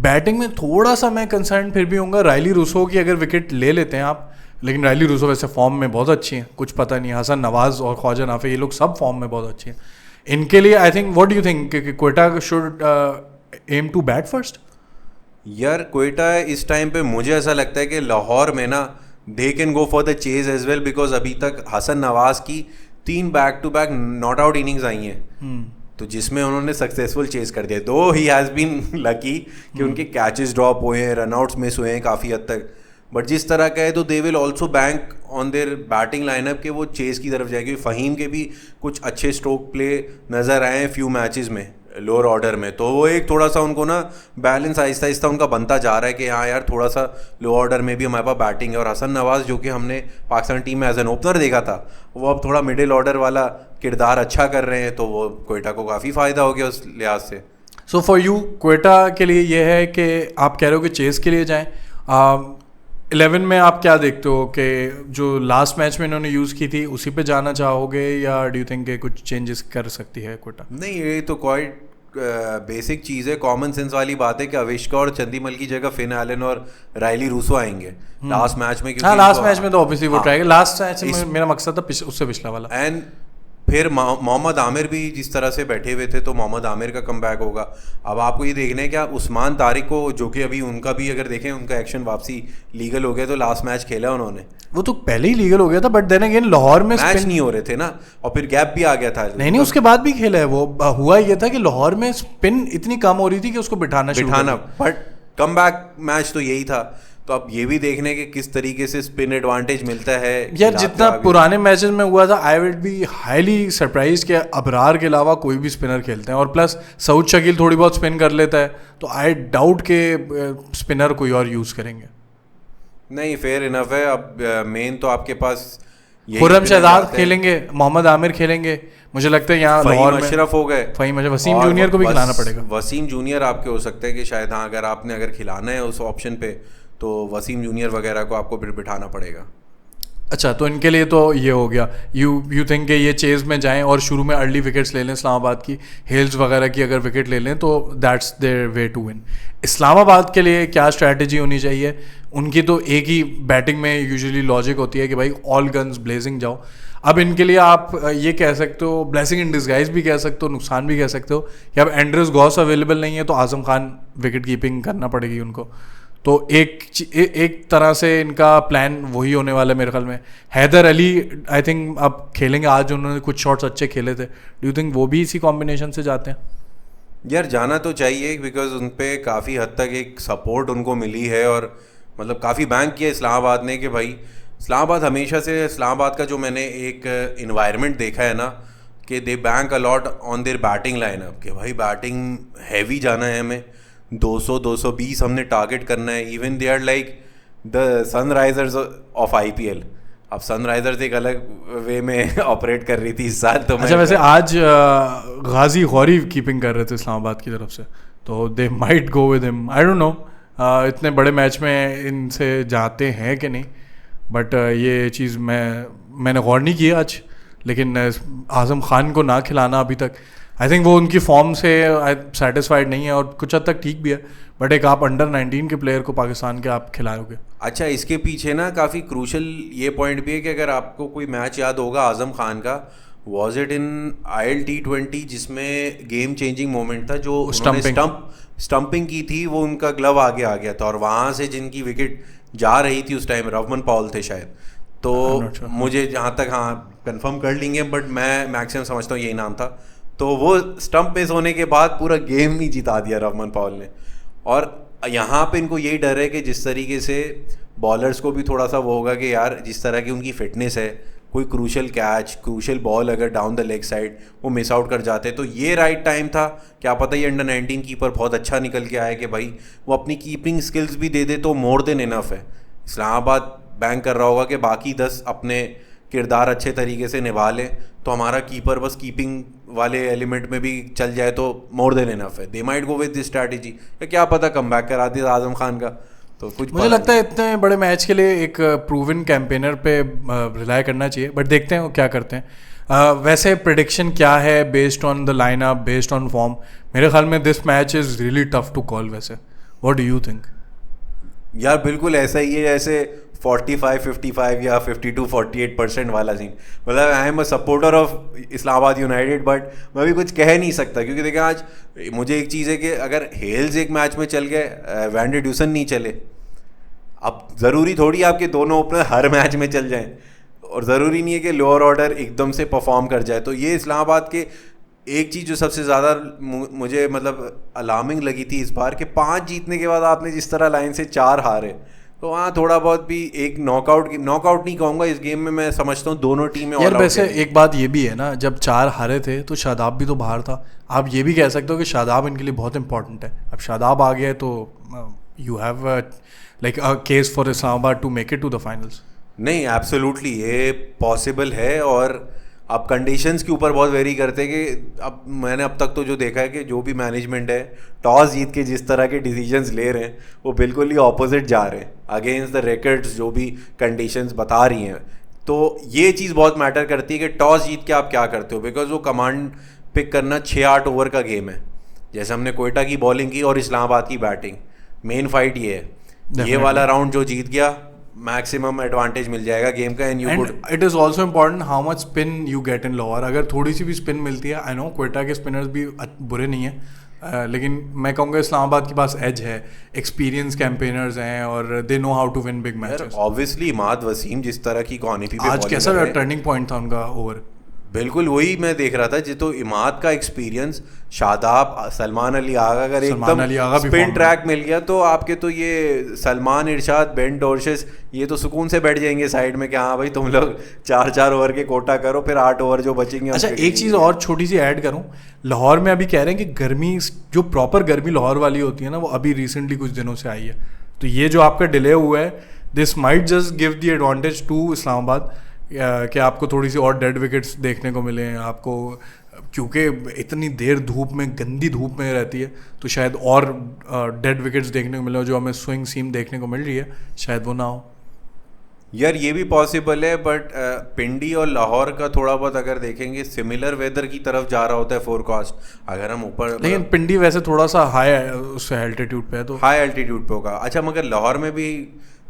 Speaker 1: बैटिंग में थोड़ा सा मैं कंसर्न फिर भी होऊंगा रायली रूसो की, अगर विकेट ले लेते हैं आप। लेकिन रायली रूसो वैसे फॉर्म में बहुत अच्छी हैं, कुछ पता नहीं। हसन नवाज और ख्वाजा नाफे ये लोग सब फॉर्म में बहुत अच्छे हैं। इनके लिए I think, what do you think, Quetta should aim to bat first?
Speaker 2: यार कोयटा इस टाइम पे मुझे ऐसा लगता है कि लाहौर में ना they can go for the chase as well, because अभी तक हसन नवाज की 3 back to back not out innings आई हैं, तो जिसमें उन्होंने सक्सेसफुल चेज कर दिया। दो ही हैज़ बीन लकी कि उनके कैचेस ड्रॉप हुए हैं, रनआउट्स मिस हुए हैं काफ़ी हद तक, बट जिस तरह का है तो they will also bank on their batting lineup के वो चेस की तरफ जाएगी। फ़हीम के भी कुछ अच्छे स्ट्रोक प्ले नज़र आए हैं फ्यू मैचेस में लोअर ऑर्डर में, तो वो एक थोड़ा सा उनको ना बैलेंस आहिस्ता आहिस्ता उनका बनता जा रहा है कि हाँ यार थोड़ा सा लोअर ऑर्डर में भी हमारे पास बैटिंग है। और हसन नवाज़ जो कि हमने पाकिस्तान टीम में एज एन ओपनर देखा था, वो अब थोड़ा मिडिल ऑर्डर वाला किरदार अच्छा कर रहे हैं, तो वो क्वेटा को काफ़ी फ़ायदा हो गया उस लिहाज से।
Speaker 1: सो फॉर यू क्वेटा के लिए ये है कि आप कह रहे हो कि चेस के लिए जाएँ। 11 में आप क्या देखते हो कि जो लास्ट मैच में इन्होंने यूज़ की थी उसी पे जाना चाहोगे, या डू यू थिंक कुछ चेंजेस कर सकती है क्वेटा?
Speaker 2: नहीं, ये तो क्वाइट बेसिक चीज़ है, कॉमन सेंस वाली बात है कि अविष्का और चंदीमल की जगह फिन एलन और रायली रूसो आएंगे लास्ट मैच में।
Speaker 1: हाँ, लास्ट मैच में तो ऑब्वियसली वो ट्राई, लास्ट मैच में मेरा मकसद था उससे पिछला वाला।
Speaker 2: एंड फिर मोहम्मद आमिर भी जिस तरह से बैठे हुए थे, तो मोहम्मद आमिर का कमबैक होगा। अब आपको ये देखना है कि आप उस्मान तारिक को, जो कि अभी उनका भी अगर देखें उनका एक्शन वापसी लीगल हो गया, तो लास्ट मैच खेला उन्होंने,
Speaker 1: वो तो पहले ही लीगल हो गया था, बट देन अगेन लाहौर में
Speaker 2: मैच नहीं हो रहे थे ना, और फिर गैप भी आ गया था।
Speaker 1: नहीं, उसके बाद भी खेला है वो। हुआ ये था कि लाहौर में स्पिन इतनी कम हो रही थी कि उसको बिठाना,
Speaker 2: बट कमबैक मैच तो यही था। तो अब ये भी देखने के किस तरीके से स्पिन एडवांटेज मिलता है
Speaker 1: यार। जितना पुराने मैचेस में हुआ था, I will be highly surprise कि अबरार के अलावा कोई भी स्पिनर खेलते हैं, और प्लस सऊद शकील थोड़ी बहुत स्पिन कर लेता है, तो आई डाउट के स्पिनर कोई और यूज़ करेंगे।
Speaker 2: नहीं, फेयर इनफ है। अब मेन तो आपके पास
Speaker 1: खुर्रम शहजाद खेलेंगे, मोहम्मद आमिर खेलेंगे, मुझे लगता है यहाँ लाहौर में
Speaker 2: अशरफ हो गए,
Speaker 1: वसीम जूनियर को भी खिलाना पड़ेगा।
Speaker 2: वसीम जूनियर आपके हो सकते हैं कि शायद, हाँ, अगर आपने खिलाना है उस ऑप्शन पे, तो वसीम जूनियर वगैरह को आपको फिर बिठाना पड़ेगा।
Speaker 1: अच्छा, तो इनके लिए तो ये हो गया। यू थिंक कि ये चेज में जाएं और शुरू में अर्ली विकेट्स ले लें इस्लामाबाद की, हेल्स वगैरह की अगर विकेट ले लें तो that's their way to win. Islamabad के लिए क्या स्ट्रैटेजी होनी चाहिए? उनकी तो एक ही बैटिंग में यूजुअली लॉजिक होती है कि भाई ऑल गन्स ब्लेजिंग जाओ। अब इनके लिए आप ये कह सकते हो, ब्लेसिंग इन डिस्गाइज भी कह सकते हो, नुकसान भी कह सकते हो कि अब एंड्रेस गॉस अवेलेबल नहीं है, तो आजम खान विकेट कीपिंग करना पड़ेगी उनको। तो एक तरह से इनका प्लान वही होने वाला है मेरे ख्याल में। हैदर अली आई थिंक अब खेलेंगे, आज उन्होंने कुछ शॉट्स अच्छे खेले थे, डू यू थिंक वो भी इसी कॉम्बिनेशन से जाते हैं?
Speaker 2: यार जाना तो चाहिए, बिकॉज उन पे काफ़ी हद तक एक सपोर्ट उनको मिली है, और मतलब काफ़ी बैंक किया इस्लामाबाद ने कि भाई इस्लामाबाद हमेशा से, इस्लामाबाद का जो मैंने एक इन्वायरमेंट देखा है ना, कि they bank a lot on their batting lineup, कि भाई बैटिंग हैवी जाना है, हमें 200-220 हमने टारगेट करना है। Even they are like the Sunrisers of IPL। अब सनराइजर्स एक अलग वे में ऑपरेट कर रही थी इस साल। तो
Speaker 1: अच्छा, वैसे आज गाजी गौरी कीपिंग कर रहे थे इस्लामाबाद की तरफ से, तो they might go with him, I don't know इतने बड़े मैच में इनसे जाते हैं कि नहीं, बट ये चीज़ मैंने गौर नहीं किया आज। लेकिन आज़म खान को ना खिलाना अभी तक, आई थिंक वो उनकी फॉर्म से सेटिस्फाइड नहीं है, और कुछ हद तक ठीक भी है, बट एक आप अंडर 19 के प्लेयर को पाकिस्तान के आप खिलाओगे।
Speaker 2: अच्छा, इसके पीछे ना काफ़ी क्रूशल ये पॉइंट भी है कि अगर आपको कोई मैच याद होगा आज़म खान का, was it in IL T20 जिसमें गेम चेंजिंग मोमेंट था, जो स्टंपिंग की थी, वो उनका ग्लव आगे आ गया था, और वहाँ से जिनकी विकेट जा रही थी उस टाइम रवमन पॉल थे शायद, तो मुझे जहाँ तक, हाँ, कंफर्म कर लेंगे, बट मैं मैक्सिमम समझता हूँ यही नाम था। तो वो स्टंप मिस होने के बाद पूरा गेम ही जिता दिया रवमन पॉल ने। और यहाँ पे इनको यही डर है कि जिस तरीके से बॉलर्स को भी थोड़ा सा वो होगा कि यार जिस तरह की उनकी फिटनेस है, कोई क्रूशल कैच, क्रूशल बॉल अगर डाउन द लेग साइड वो मिस आउट कर जाते, तो ये राइट टाइम था। क्या पता ये अंडर 19 कीपर बहुत अच्छा निकल के आया कि भाई वो अपनी कीपिंग स्किल्स भी दे दे तो मोर देन इनफ है। इस्लामाबाद बैंक कर रहा होगा कि बाकी 10 अपने किरदार अच्छे तरीके से निभा लें, तो हमारा कीपर बस कीपिंग वाले एलिमेंट में भी चल जाए तो मोर देन इनफ है। They might go with this strategy, या क्या पता कमबैक करा दिया आजम खान का। तो कुछ
Speaker 1: मुझे लगता है इतने बड़े मैच के लिए एक प्रूवन कैंपेनर पे रिलाई करना चाहिए, बट देखते हैं वो क्या करते हैं। वैसे प्रेडिक्शन क्या है based on the lineup, based on form? मेरे ख्याल में this match is really tough to call. वैसे व्हाट डू यू थिंक?
Speaker 2: यार बिल्कुल ऐसा ही है जैसे 45-55 या 52-48% वाला सीन। मतलब I am a supporter of Islamabad United, but मैं भी कुछ कह नहीं सकता, क्योंकि देखा आज मुझे एक चीज़ है कि अगर हेल्स एक मैच में चल गए, वैन डे ड्यूसन नहीं चले, अब ज़रूरी थोड़ी आपके दोनों ओपनर हर मैच में चल जाएं, और ज़रूरी नहीं है कि लोअर ऑर्डर एकदम से परफॉर्म कर जाए। तो ये इस्लामाबाद के एक चीज़ जो सबसे ज़्यादा मुझे मतलब अलार्मिंग लगी थी इस बार, कि 5 जीतने के बाद आपने जिस तरह लाइन से 4 हारे, तो वहाँ थोड़ा बहुत भी एक नॉकआउट नहीं कहूँगा इस गेम में, मैं समझता हूँ दोनों टीमें
Speaker 1: यार वैसे एक बात ये भी है ना, जब 4 हारे थे तो शादाब भी तो बाहर था। आप ये भी कह सकते हो कि शादाब इनके लिए बहुत इंपॉर्टेंट है। अब शादाब आ गया तो you have like a case for Islamabad to make it to the finals.
Speaker 2: नहीं, एब्सोल्युटली ये पॉसिबल है। और अब कंडीशंस के ऊपर बहुत वेरी करते हैं कि अब मैंने अब तक तो जो देखा है कि जो भी मैनेजमेंट है टॉस जीत के जिस तरह के डिसीजंस ले रहे हैं वो बिल्कुल ही ऑपोजिट जा रहे हैं अगेंस्ट द रिकॉर्ड्स जो भी कंडीशंस बता रही हैं। तो ये चीज़ बहुत मैटर करती है कि टॉस जीत के आप क्या करते हो, बिकॉज वो कमांड पिक करना 6-8 ओवर का गेम है। जैसे हमने कोयटा की बॉलिंग की और इस्लामाबाद की बैटिंग, मेन फाइट ये है। ये वाला राउंड जो जीत गया मैक्सिमम एडवांटेज मिल जाएगा गेम का। And
Speaker 1: it is also important how much spin you get in Lahore. अगर थोड़ी सी भी स्पिन मिलती है, आई नो कोयटा के स्पिनर्स भी बुरे नहीं हैं, लेकिन मैं कहूँगा इस्लामाबाद के पास एज है, एक्सपीरियंस कैंपेनर्स हैं और they know how to win big matches.
Speaker 2: Obviously Imad Wasim जिस तरह की क्वांटिटी पे
Speaker 1: आज कैसा टर्निंग पॉइंट था उनका ओवर।
Speaker 2: बिल्कुल वही मैं देख रहा था जी। तो इमाद का एक्सपीरियंस, शादाब, सलमान अली आगा, अगर एकदम स्पिन ट्रैक मिल गया तो आपके तो ये सलमान, इरशाद, बेन डोर्शेस ये तो सुकून से बैठ जाएंगे साइड में कि हाँ भाई तुम लोग 4-4 ओवर के कोटा करो, फिर 8 ओवर जो बचेंगे।
Speaker 1: अच्छा एक चीज़ और छोटी सी ऐड करूँ, लाहौर में अभी कह रहे हैं कि गर्मी, जो प्रॉपर गर्मी लाहौर वाली होती है ना, वो अभी रिसेंटली कुछ दिनों से आई है। तो ये जो आपका डिले हुआ है, this might just give the advantage to Islamabad कि आपको थोड़ी सी और डेड विकेट्स देखने को मिले आपको, क्योंकि इतनी देर धूप में, गंदी धूप में रहती है, तो शायद और डेड विकेट्स देखने को मिले। जो हमें स्विंग सीम देखने को मिल रही है शायद वो ना हो।
Speaker 2: यार ये भी पॉसिबल है, बट पिंडी और लाहौर का थोड़ा बहुत अगर देखेंगे सिमिलर वेदर की तरफ जा रहा होता है फोरकास्ट। अगर हम ऊपर,
Speaker 1: लेकिन पिंडी वैसे थोड़ा सा हाई एल्टीट्यूड पे है, तो
Speaker 2: हाई एल्टीट्यूड पे होगा। अच्छा मगर लाहौर में भी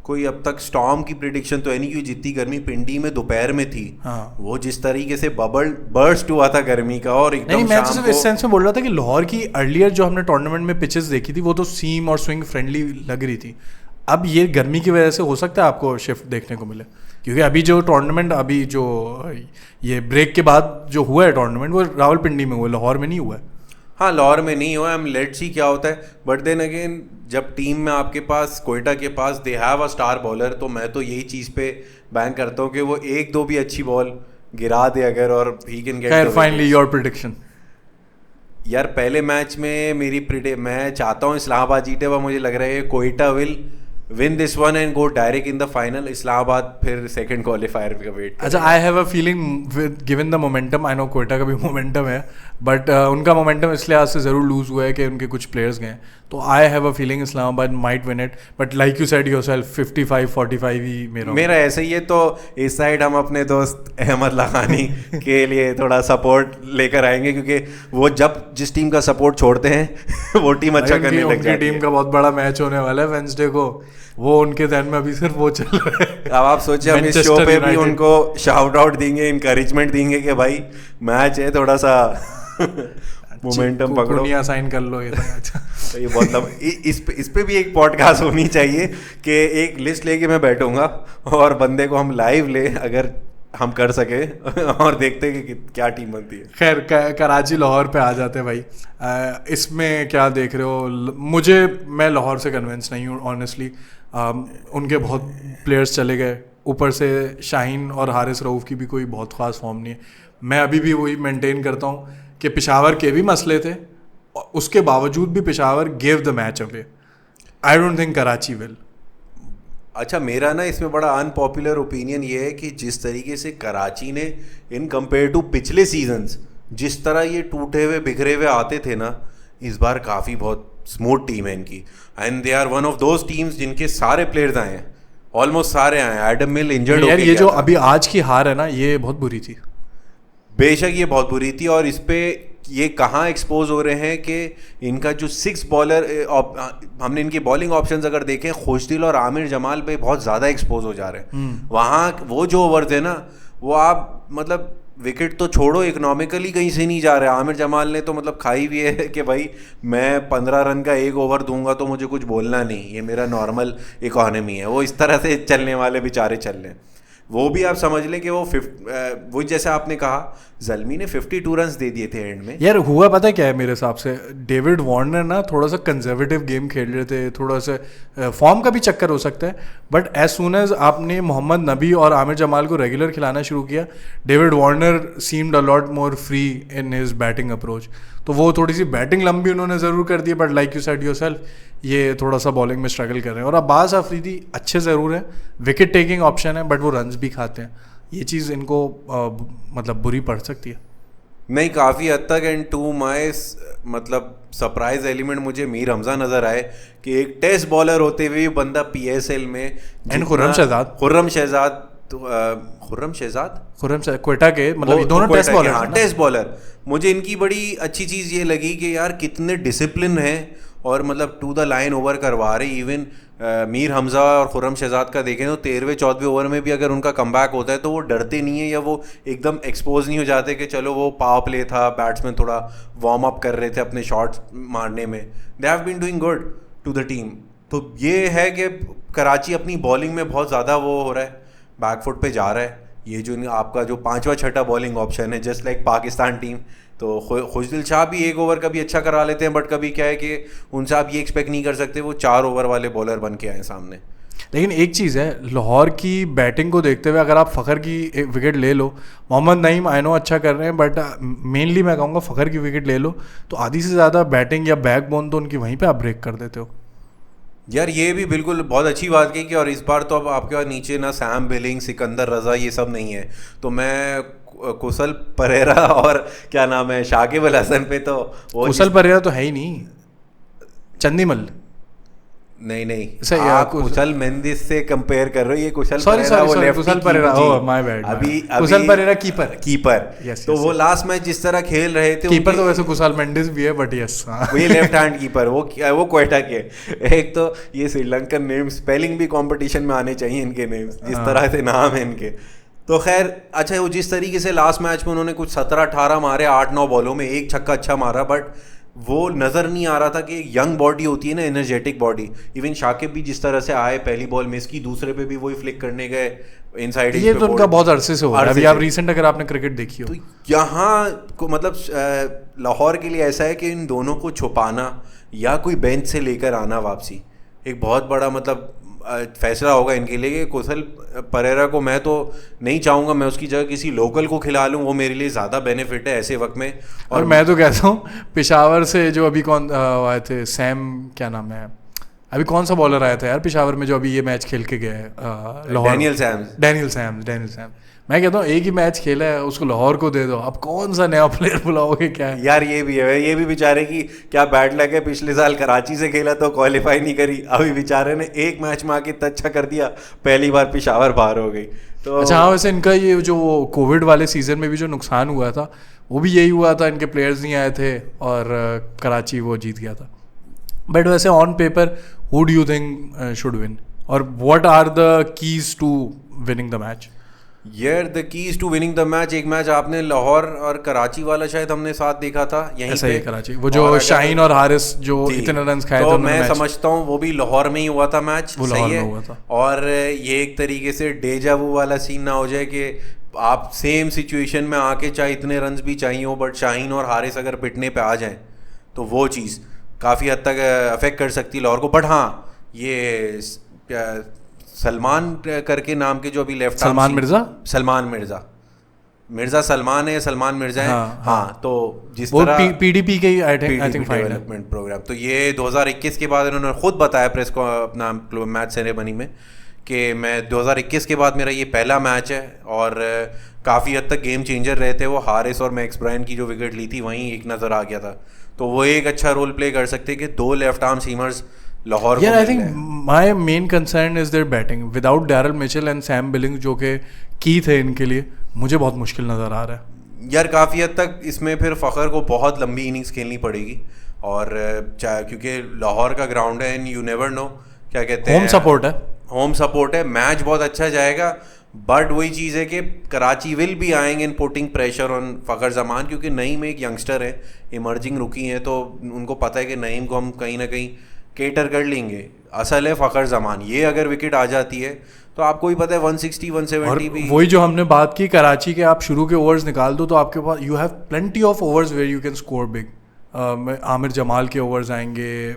Speaker 2: कोई अब तक स्टॉर्म की प्रिडिक्शन तो है नहीं, क्योंकि जितनी गर्मी पिंडी में दोपहर में थी,
Speaker 1: हाँ।
Speaker 2: वो जिस तरीके से बर्स्ट हुआ था गर्मी का, और एकदम
Speaker 1: नहीं, मैं तो सिर्फ इस सेंस में बोल रहा था कि लाहौर की अर्लियर जो हमने टूर्नामेंट में पिचेस देखी थी वो तो सीम और स्विंग फ्रेंडली लग रही थी। अब ये गर्मी की वजह से हो सकता है आपको शिफ्ट देखने को मिले, क्योंकि अभी जो टूर्नामेंट, अभी जो ये ब्रेक के बाद जो हुआ है टूर्नामेंट, वो रावलपिंडी में हुआ, लाहौर में नहीं हुआ है।
Speaker 2: हाँ लाहौर में नहीं हुआ, लेट्स सी क्या होता है। बट देन अगेन जब टीम में आपके पास, कोयटा के पास they have a star bowler, तो मैं तो यही चीज़ पे बैंक करता हूँ कि वो 1-2 भी अच्छी बॉल गिरा दे अगर, और he can get.
Speaker 1: Finally your prediction.
Speaker 2: यार पहले मैच में मैं चाहता हूँ इस्लामाबाद जीते, वह मुझे लग रहा है Quetta will win this one and go direct in the final. Islamabad फिर सेकंड क्वालिफायर का वेट।
Speaker 1: अच्छा, I have a feeling given the momentum, I know Quetta का भी मोमेंटम है, बट उनका मोमेंटम इसलिए आज से ज़रूर लूज हुआ है कि उनके कुछ प्लेयर्स गए, तो I have a feeling Islamabad might win it. But like you said yourself 55-45 ही मेरा
Speaker 2: ऐसा ही है। तो इस साइड हम अपने दोस्त अहमद लखानी के लिए थोड़ा सपोर्ट लेकर आएंगे, क्योंकि वो जब जिस टीम का सपोर्ट छोड़ते हैं वो टीम अच्छा करने लग जाती है।
Speaker 1: टीम का बहुत बड़ा मैच होने वाला है वेडनेसडे को, वो उनके ध्यान में अभी सिर्फ वो चल रहा है।
Speaker 2: अब आप सोचिए हम इस शो पे भी उनको शाउट आउट देंगे, इनकरेजमेंट देंगे कि भाई मैच है, थोड़ा सा मोमेंटम पकड़ो,
Speaker 1: दुनिया साइन कर लो। ये
Speaker 2: तो ये मतलब इस पे भी एक पॉडकास्ट होनी चाहिए कि एक लिस्ट लेके मैं बैठूंगा और बंदे को हम लाइव ले, अगर हम कर सके, और देखते कि क्या टीम बनती है।
Speaker 1: खैर कराची लाहौर पे आ जाते हैं भाई। इसमें क्या देख रहे हो? मैं लाहौर से कन्विंस नहीं हूँ ऑनेस्टली। उनके बहुत प्लेयर्स चले गए, ऊपर से शाहीन और हारिस रऊफ़ की भी कोई बहुत ख़ास फॉर्म नहीं है। मैं अभी भी वही मेंटेन करता हूँ कि पेशावर के भी मसले थे, उसके बावजूद भी Peshawar gave the match away. I don't think Karachi will.
Speaker 2: अच्छा मेरा ना इसमें बड़ा अनपॉपुलर ओपिनियन ये है कि जिस तरीके से कराची ने इन कंपेयर टू पिछले सीजन्स जिस तरह ये टूटे हुए बिखरे हुए आते थे ना, इस बार काफ़ी बहुत स्मूथ टीम है इनकी। And they are one of those teams जिनके सारे प्लेयर्स आए हैं, ऑलमोस्ट सारे आए हैं। एडम मिल इंजर्ड हो गया।
Speaker 1: ये जो अभी आज की हार है ना, ये बहुत बुरी थी।
Speaker 2: बेशक ये बहुत बुरी थी, और इस पे ये कहाँ एक्सपोज हो रहे हैं कि इनका जो 6 बॉलर, हमने इनके बॉलिंग ऑप्शंस अगर देखें, खुशदिल और आमिर जमाल पे बहुत ज़्यादा एक्सपोज हो जा रहे हैं। वहाँ वो जो ओवर थे ना, वो आप मतलब विकेट तो छोड़ो, इकोनॉमिकली कहीं से नहीं जा रहे। आमिर जमाल ने तो मतलब खाई भी है कि भाई मैं 15 रन का 1 ओवर दूंगा तो मुझे कुछ बोलना नहीं, ये मेरा नॉर्मल इकोनॉमी है। वो इस तरह से चलने वाले बेचारे चल रहे हैं। वो भी आप समझ लें कि वो जैसे आपने कहा ज़ल्मी ने 52 रन्स दे दिए थे एंड में।
Speaker 1: यार हुआ पता है क्या है मेरे हिसाब से, डेविड वार्नर ना थोड़ा सा कंजर्वेटिव गेम खेल रहे थे, थोड़ा सा फॉर्म का भी चक्कर हो सकता है, बट एज सून एज आपने मोहम्मद नबी और आमिर जमाल को रेगुलर खिलाना शुरू किया, David Warner seemed a lot more free in his batting approach. तो वो थोड़ी सी बैटिंग लंबी उन्होंने ज़रूर कर दी, but like you said yourself ये थोड़ा सा बॉलिंग में स्ट्रगल कर रहे हैं। और अब्बास अफरीदी अच्छे ज़रूर हैं, विकेट टेकिंग ऑप्शन है, बट वो रन्स भी खाते हैं, ये चीज़ इनको मतलब बुरी पड़ सकती है।
Speaker 2: नहीं, काफ़ी हद तक। एंड टू माई मतलब सरप्राइज एलिमेंट मुझे मीर हमजा नज़र आए कि एक टेस्ट बॉलर होते हुए बंदा PSL में
Speaker 1: एंड खुर्रम शहजाद क्वेटा के, मतलब ये दोनों टेस्ट बॉलर।
Speaker 2: हाँ, टेस्ट बॉलर। मुझे इनकी बड़ी अच्छी चीज़ ये लगी कि यार कितने डिसिप्लिन है और मतलब टू द लाइन ओवर करवा रहे। इवन मीर हमजा और खुर्रम शहजाद का देखें तो 13वें 14वें ओवर में भी अगर उनका कमबैक होता है तो वो डरते नहीं है या वो एकदम एक्सपोज नहीं हो जाते कि चलो वो पावर प्ले था, बैट्समैन थोड़ा वार्म अप कर रहे थे अपने शॉट्स मारने में। They have been doing good to the team. तो ये है कि कराची अपनी बॉलिंग में बहुत ज़्यादा वो हो रहा है, बैकफुट पे जा रहा है। ये जो आपका जो 5वां 6वां बॉलिंग ऑप्शन है, जस्ट लाइक पाकिस्तान टीम, तो खुशदिल शाह भी एक ओवर का भी अच्छा करा लेते हैं, बट कभी क्या है कि उनसे आप ये एक्सपेक्ट नहीं कर सकते वो 4 ओवर वाले बॉलर बन के आए सामने।
Speaker 1: लेकिन एक चीज़ है, लाहौर की बैटिंग को देखते हुए अगर आप फ़खर की एक विकेट ले लो, मोहम्मद नईम आई नो अच्छा कर रहे हैं, बट मेनली मैं कहूँगा फ़खर की विकेट ले लो तो आधी से ज़्यादा बैटिंग या बैकबोन तो उनकी वहीं पे आप ब्रेक कर देते हो।
Speaker 2: यार ये भी बिल्कुल बहुत अच्छी बात की कि और इस बार तो अब आपके पास नीचे ना सैम बिलिंग, सिकंदर रजा ये सब नहीं है, तो मैं कुशल परेरा और क्या नाम है शाकिब अल हसन पे तो
Speaker 1: कुशल परेरा तो है ही नहीं, चंदीमल
Speaker 2: नहीं आप कुशल मेंडिस से कंपेयर कर रहे हो। ये कुशल परेरा वो lefty,
Speaker 1: Kusal Perera, oh my bad,
Speaker 2: अभी
Speaker 1: कुशल परेरा कीपर
Speaker 2: तो वो लास्ट मैच जिस तरह खेल रहे थे,
Speaker 1: कीपर तो वैसे कुशल मेंडिस भी है, बट यस
Speaker 2: वही लेफ्ट हैंड कीपर वो क्वेटा के। एक तो ये श्रीलंकन नेम स्पेलिंग भी कंपटीशन में आने चाहिए इनके नेम्स, जिस तरह से नाम है इनके। तो खैर अच्छा, वो जिस तरीके से लास्ट मैच में उन्होंने कुछ 17-18 मारे 8-9 बॉलों में, एक छक्का अच्छा मारा, बट वो नज़र नहीं आ रहा था कि यंग बॉडी होती है ना, एनर्जेटिक बॉडी। इवन शाकिब भी जिस तरह से आए, पहली बॉल मिस की, दूसरे पे भी वही फ्लिक करने गए इनसाइड।
Speaker 1: ये तो उनका बहुत अरसे से हो रहा है, अभी आप रिसेंट अगर आपने क्रिकेट देखी हो तो
Speaker 2: यहाँ को मतलब लाहौर के लिए ऐसा है कि इन दोनों को छुपाना या कोई बेंच से लेकर आना वापसी एक बहुत बड़ा मतलब फैसला होगा इनके लिए कि कुशल परेरा को मैं तो नहीं चाहूँगा मैं उसकी जगह किसी लोकल को खिला लूँ, वो मेरे लिए ज़्यादा बेनिफिट है ऐसे वक्त में।
Speaker 1: और मैं तो कहता हूँ पेशावर से जो अभी कौन आए थे, सैम क्या नाम है, अभी कौन सा बॉलर आया था यार पेशावर में जो अभी ये मैच खेल के गया है, डैनियल सैम्स। मैं कहता हूँ एक ही मैच खेला है, उसको लाहौर को दे दो, अब कौन सा नया प्लेयर बुलाओगे क्या है?
Speaker 2: यार ये भी है, ये भी बेचारे की क्या बैड लग है, पिछले साल कराची से खेला तो क्वालिफाई नहीं करी, अभी बेचारे ने एक मैच में आके अच्छा कर दिया, पहली बार पेशावर बाहर हो गई। तो
Speaker 1: अच्छा हाँ, वैसे इनका ये जो कोविड वाले सीजन में भी जो नुकसान हुआ था वो भी यही हुआ था, इनके प्लेयर्स नहीं आए थे और कराची वो जीत गया था। बट वैसे on paper who do you think should win और what are the keys to winning the match?
Speaker 2: यार the keys to winning the match, एक मैच आपने लाहौर और कराची वाला शायद हमने साथ देखा था यहीं पे,
Speaker 1: कराची वो जो शाहीन और हारिस जो इतने रन खाए
Speaker 2: तो मैं समझता हूँ वो भी लाहौर में ही हुआ था मैच,
Speaker 1: वो
Speaker 2: सही है
Speaker 1: हुआ था।
Speaker 2: और ये एक तरीके से डेजा वू वाला सीन ना हो जाए कि आप सेम सिचुएशन में आके चाहे इतने रन भी चाहिए हो बट शाहीन और हारिस अगर पिटने पे आ जाएं तो वो चीज़ काफ़ी हद तक अफेक्ट कर सकती है लाहौर को। बट हाँ, ये सलमान करके नाम के जो अभी लेफ्ट, सलमान है, सलमान मिर्जा है, हाँ तो जिस तरह
Speaker 1: पीडीपी के आई थिंक
Speaker 2: डेवलपमेंट प्रोग्राम, तो ये 2021 के बाद इन्होंने खुद बताया प्रेस को अपना मैच सेरेमनी में कि मैं 2021 के बाद मेरा ये पहला मैच है और काफ़ी हद तक गेम चेंजर रहे थे वो। हारिस और मैक्स ब्रायन की जो विकेट ली थी वहीं एक नज़र आ गया था, तो वो एक अच्छा रोल प्ले कर सकते कि 2 लेफ्ट आर्म सीमर्स लाहौर को।
Speaker 1: I think my main concern is there batting without Daryl Mitchell and Sam Billings जो कि की थे इनके लिए, मुझे बहुत मुश्किल नज़र आ रहा है
Speaker 2: यार। काफ़ी हद तक इसमें फिर फ़खर को बहुत लंबी इनिंग्स खेलनी पड़ेगी और क्योंकि लाहौर का ग्राउंड है एंड यू नेवर नो क्या कहते हैं, होम सपोर्ट है, मैच बहुत अच्छा जाएगा। बट वही चीज़ है कि कराची विल बी आएंगे in putting pressure on Fakhar Zaman, क्योंकि नईम एक यंगस्टर है, इमर्जिंग रुकी हैं, तो उनको पता है कि नईम को हम कहीं ना कहीं केटर कर लेंगे। असल है फ़खर जमान, ये अगर विकेट आ जाती है तो आपको भी पता है 160 170 भी।
Speaker 1: वही जो हमने बात की कराची के, आप शुरू के ओवर्स निकाल दो तो आपके पास you have plenty of overs where you can score big. Aamir Jamal के ओवर्स आएंगे,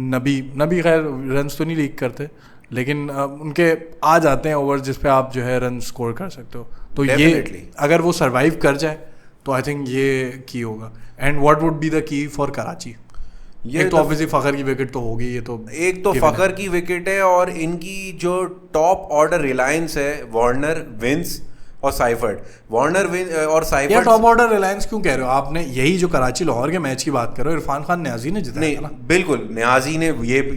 Speaker 1: नबी खैर रन्स तो नहीं लीक करते, लेकिन उनके आ जाते हैं ओवर्स जिस पे आप जो है रन स्कोर कर सकते हो। तो
Speaker 2: Definitely.
Speaker 1: ये अगर वो सरवाइव कर जाए तो आई थिंक ये की होगा। And what would be the key for Karachi?
Speaker 2: ये
Speaker 1: तो ऑब्वियसली फ़खर की विकेट तो होगी, ये तो
Speaker 2: एक तो फ़खर की विकेट है, और इनकी जो टॉप ऑर्डर रिलायंस है वार्नर, विंस और साइफर्ट। वार्नर, विंस और साइफर्ट।
Speaker 1: यार टॉप ऑर्डर रिलायंस क्यों कह रहे हो आपने? यही जो कराची लाहौर के मैच की बात कर रहे हो, इरफान खान न्याजी ने जिताया था ना?
Speaker 2: बिल्कुल, न्याजी ने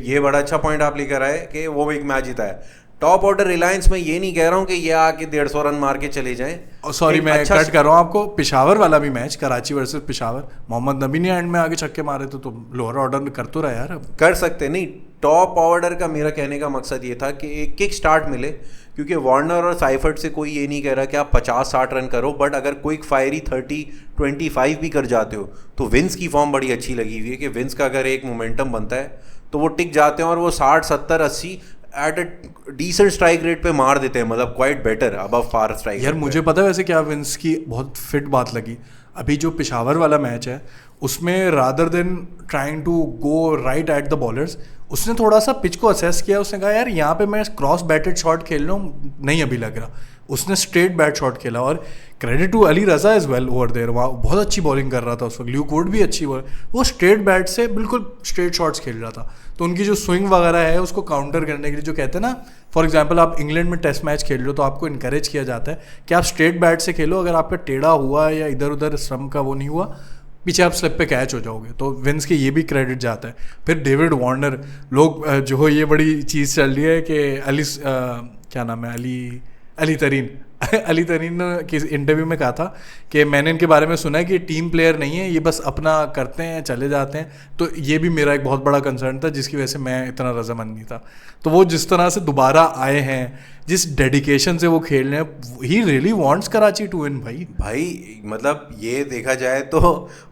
Speaker 2: ये बड़ा अच्छा पॉइंट आप लेकर आए कि वो एक मैच जीता है। टॉप ऑर्डर रिलायंस में ये नहीं कह रहा हूँ कि ये आके 150 रन मार के चले जाएं।
Speaker 1: सॉरी मैं अच्छा कट कर रहा हूँ आपको, पिशावर वाला भी मैच, कराची वर्सेस पिशावर, मोहम्मद नबी ने एंड में आगे छक्के मारे तो लोअर ऑर्डर में कर तो रहा यार। अब
Speaker 2: कर सकते नहीं, टॉप ऑर्डर का मेरा कहने का मकसद ये था कि एक किक स्टार्ट मिले, क्योंकि वार्नर और साइफर्ट से कोई ये नहीं कह रहा कि आप 50-60 रन करो, बट अगर क्विक फायरी 30-25 भी कर जाते हो तो विंस की फॉर्म बड़ी अच्छी लगी हुई है कि विंस का अगर एक मोमेंटम बनता है तो वो टिक जाते हैं और वो 60-70-80 at a decent strike rate पे मार देते हैं, मतलब quite better above par strike.
Speaker 1: यार मुझे पता है वैसे क्या विंस की बहुत फिट बात लगी, अभी जो पिशावर वाला मैच है उसमें rather than trying to go right at the bowlers, उसने थोड़ा सा पिच को असेस किया, उसने कहा यार यहाँ पे मैं क्रॉस बैटेड शॉट खेल रहा हूँ, नहीं अभी लग रहा, उसने स्ट्रेट बैट शॉट खेला। और credit to Ali Raza is well over there, वहाँ बहुत अच्छी बॉलिंग कर रहा था उस वक्त, ल्यूक वुड भी अच्छी बॉल, वो स्ट्रेट बैट से बिल्कुल स्ट्रेट शॉट्स खेल रहा था। तो उनकी जो स्विंग वगैरह है उसको काउंटर करने के लिए, जो कहते हैं ना, फॉर एग्जांपल आप इंग्लैंड में टेस्ट मैच खेल रहे हो तो आपको इनकरेज किया जाता है कि आप स्ट्रेट बैट से खेलो, अगर आपका टेढ़ा हुआ या इधर उधर स्टंप का वो नहीं हुआ, पीछे आप स्लिप पे कैच हो जाओगे। तो विंस के ये भी क्रेडिट जाता है। फिर डेविड वार्नर, लोग जो ये बड़ी चीज़ चल रही है कि क्या नाम है, अली तरीन अली तरीन ने किस इंटरव्यू में कहा था कि मैंने इनके बारे में सुना है कि टीम प्लेयर नहीं है, ये बस अपना करते हैं चले जाते हैं। तो ये भी मेरा एक बहुत बड़ा कंसर्न था जिसकी वजह से मैं इतना रजामंद नहीं था। तो वो जिस तरह से दोबारा आए हैं, जिस डेडिकेशन से वो खेल रहे हैं, he really wants Karachi to win. भाई
Speaker 2: मतलब ये देखा जाए तो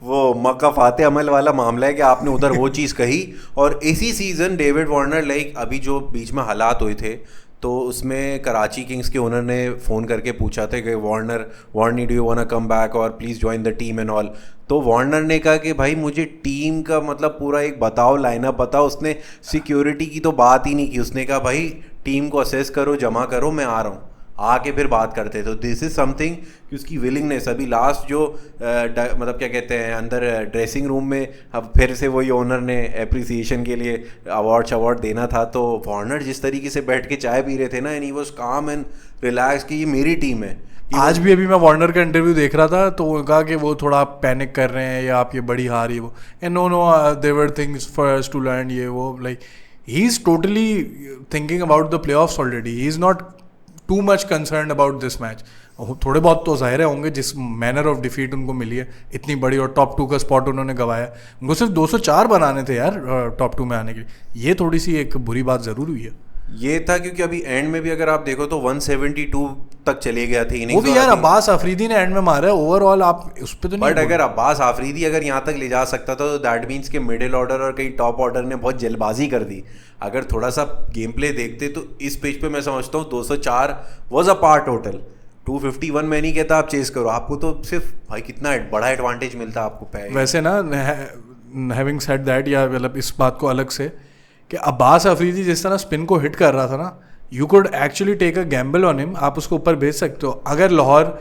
Speaker 2: वो मक्का फाते अमल वाला मामला है कि आपने उधर वो चीज़ कही, और इसी सीज़न डेविड वार्नर, लाइक अभी जो बीच में हालात हुए थे तो उसमें कराची किंग्स के ओनर ने फ़ोन करके पूछा था कि Warnie do you want come back और please join the team and all. तो वार्नर ने कहा कि भाई मुझे टीम का मतलब पूरा एक बताओ, लाइनअप बताओ। उसने सिक्योरिटी की तो बात ही नहीं की, उसने कहा भाई टीम को असेस करो, जमा करो, मैं आ रहा हूँ, आके फिर बात करते। तो दिस इज़ समथिंग कि उसकी विलिंगनेस। अभी लास्ट जो मतलब क्या कहते हैं अंदर ड्रेसिंग रूम में, अब फिर से वही ओनर ने एप्रिसिएशन के लिए अवार्ड देना था, तो वार्नर जिस तरीके से बैठ के चाय पी रहे थे ना, एंड ही वाज काम एंड रिलैक्स कि ये मेरी टीम है।
Speaker 1: आज भी अभी मैं वार्नर का इंटरव्यू देख रहा था तो वो कहा कि वो थोड़ा पैनिक कर रहे हैं या आप ये बड़ी हार ये वो, and no other things first to learn, ये वो, like he is totally thinking about the playoffs already, he is not too much concern about this match. थोड़े बहुत तो ज़ाहिर होंगे जिस मैनर ऑफ डिफीट उनको मिली है, इतनी बड़ी, और टॉप 2 का स्पॉट उन्होंने गवाया। उनको सिर्फ 204 बनाने थे यार टॉप 2 में आने के लिए, ये थोड़ी सी एक बुरी बात ज़रूर हुई है।
Speaker 2: ये था क्योंकि अभी एंड में भी अगर आप देखो तो 172 तक चले गया थे इनिंग्स,
Speaker 1: वो भी यार अब्बास आफरीदी ने एंड में मारा है, ओवरऑल आप उस पर तो नहीं।
Speaker 2: बट अगर अब्बास आफरीदी अगर यहाँ तक ले जा सकता था तो दैट मीन्स के मिडिल ऑर्डर और कई टॉप ऑर्डर ने बहुत जल्दबाजी कर दी। अगर थोड़ा सा गेम प्ले देखते तो इस पेज पे मैं समझता हूँ 204 वॉज अ पार टोटल। 251 मैं नहीं कहता आप चेस करो, आपको तो सिर्फ भाई कितना बड़ा एडवांटेज मिलता आपको पे। वैसे
Speaker 1: ना हैविंग सेड दैट, या मतलब इस बात को अलग से कि अब्बास अफरीदी जिस तरह स्पिन को हिट कर रहा था ना, you could actually take a gamble on him, आप उसको ऊपर भेज सकते हो। अगर लाहौर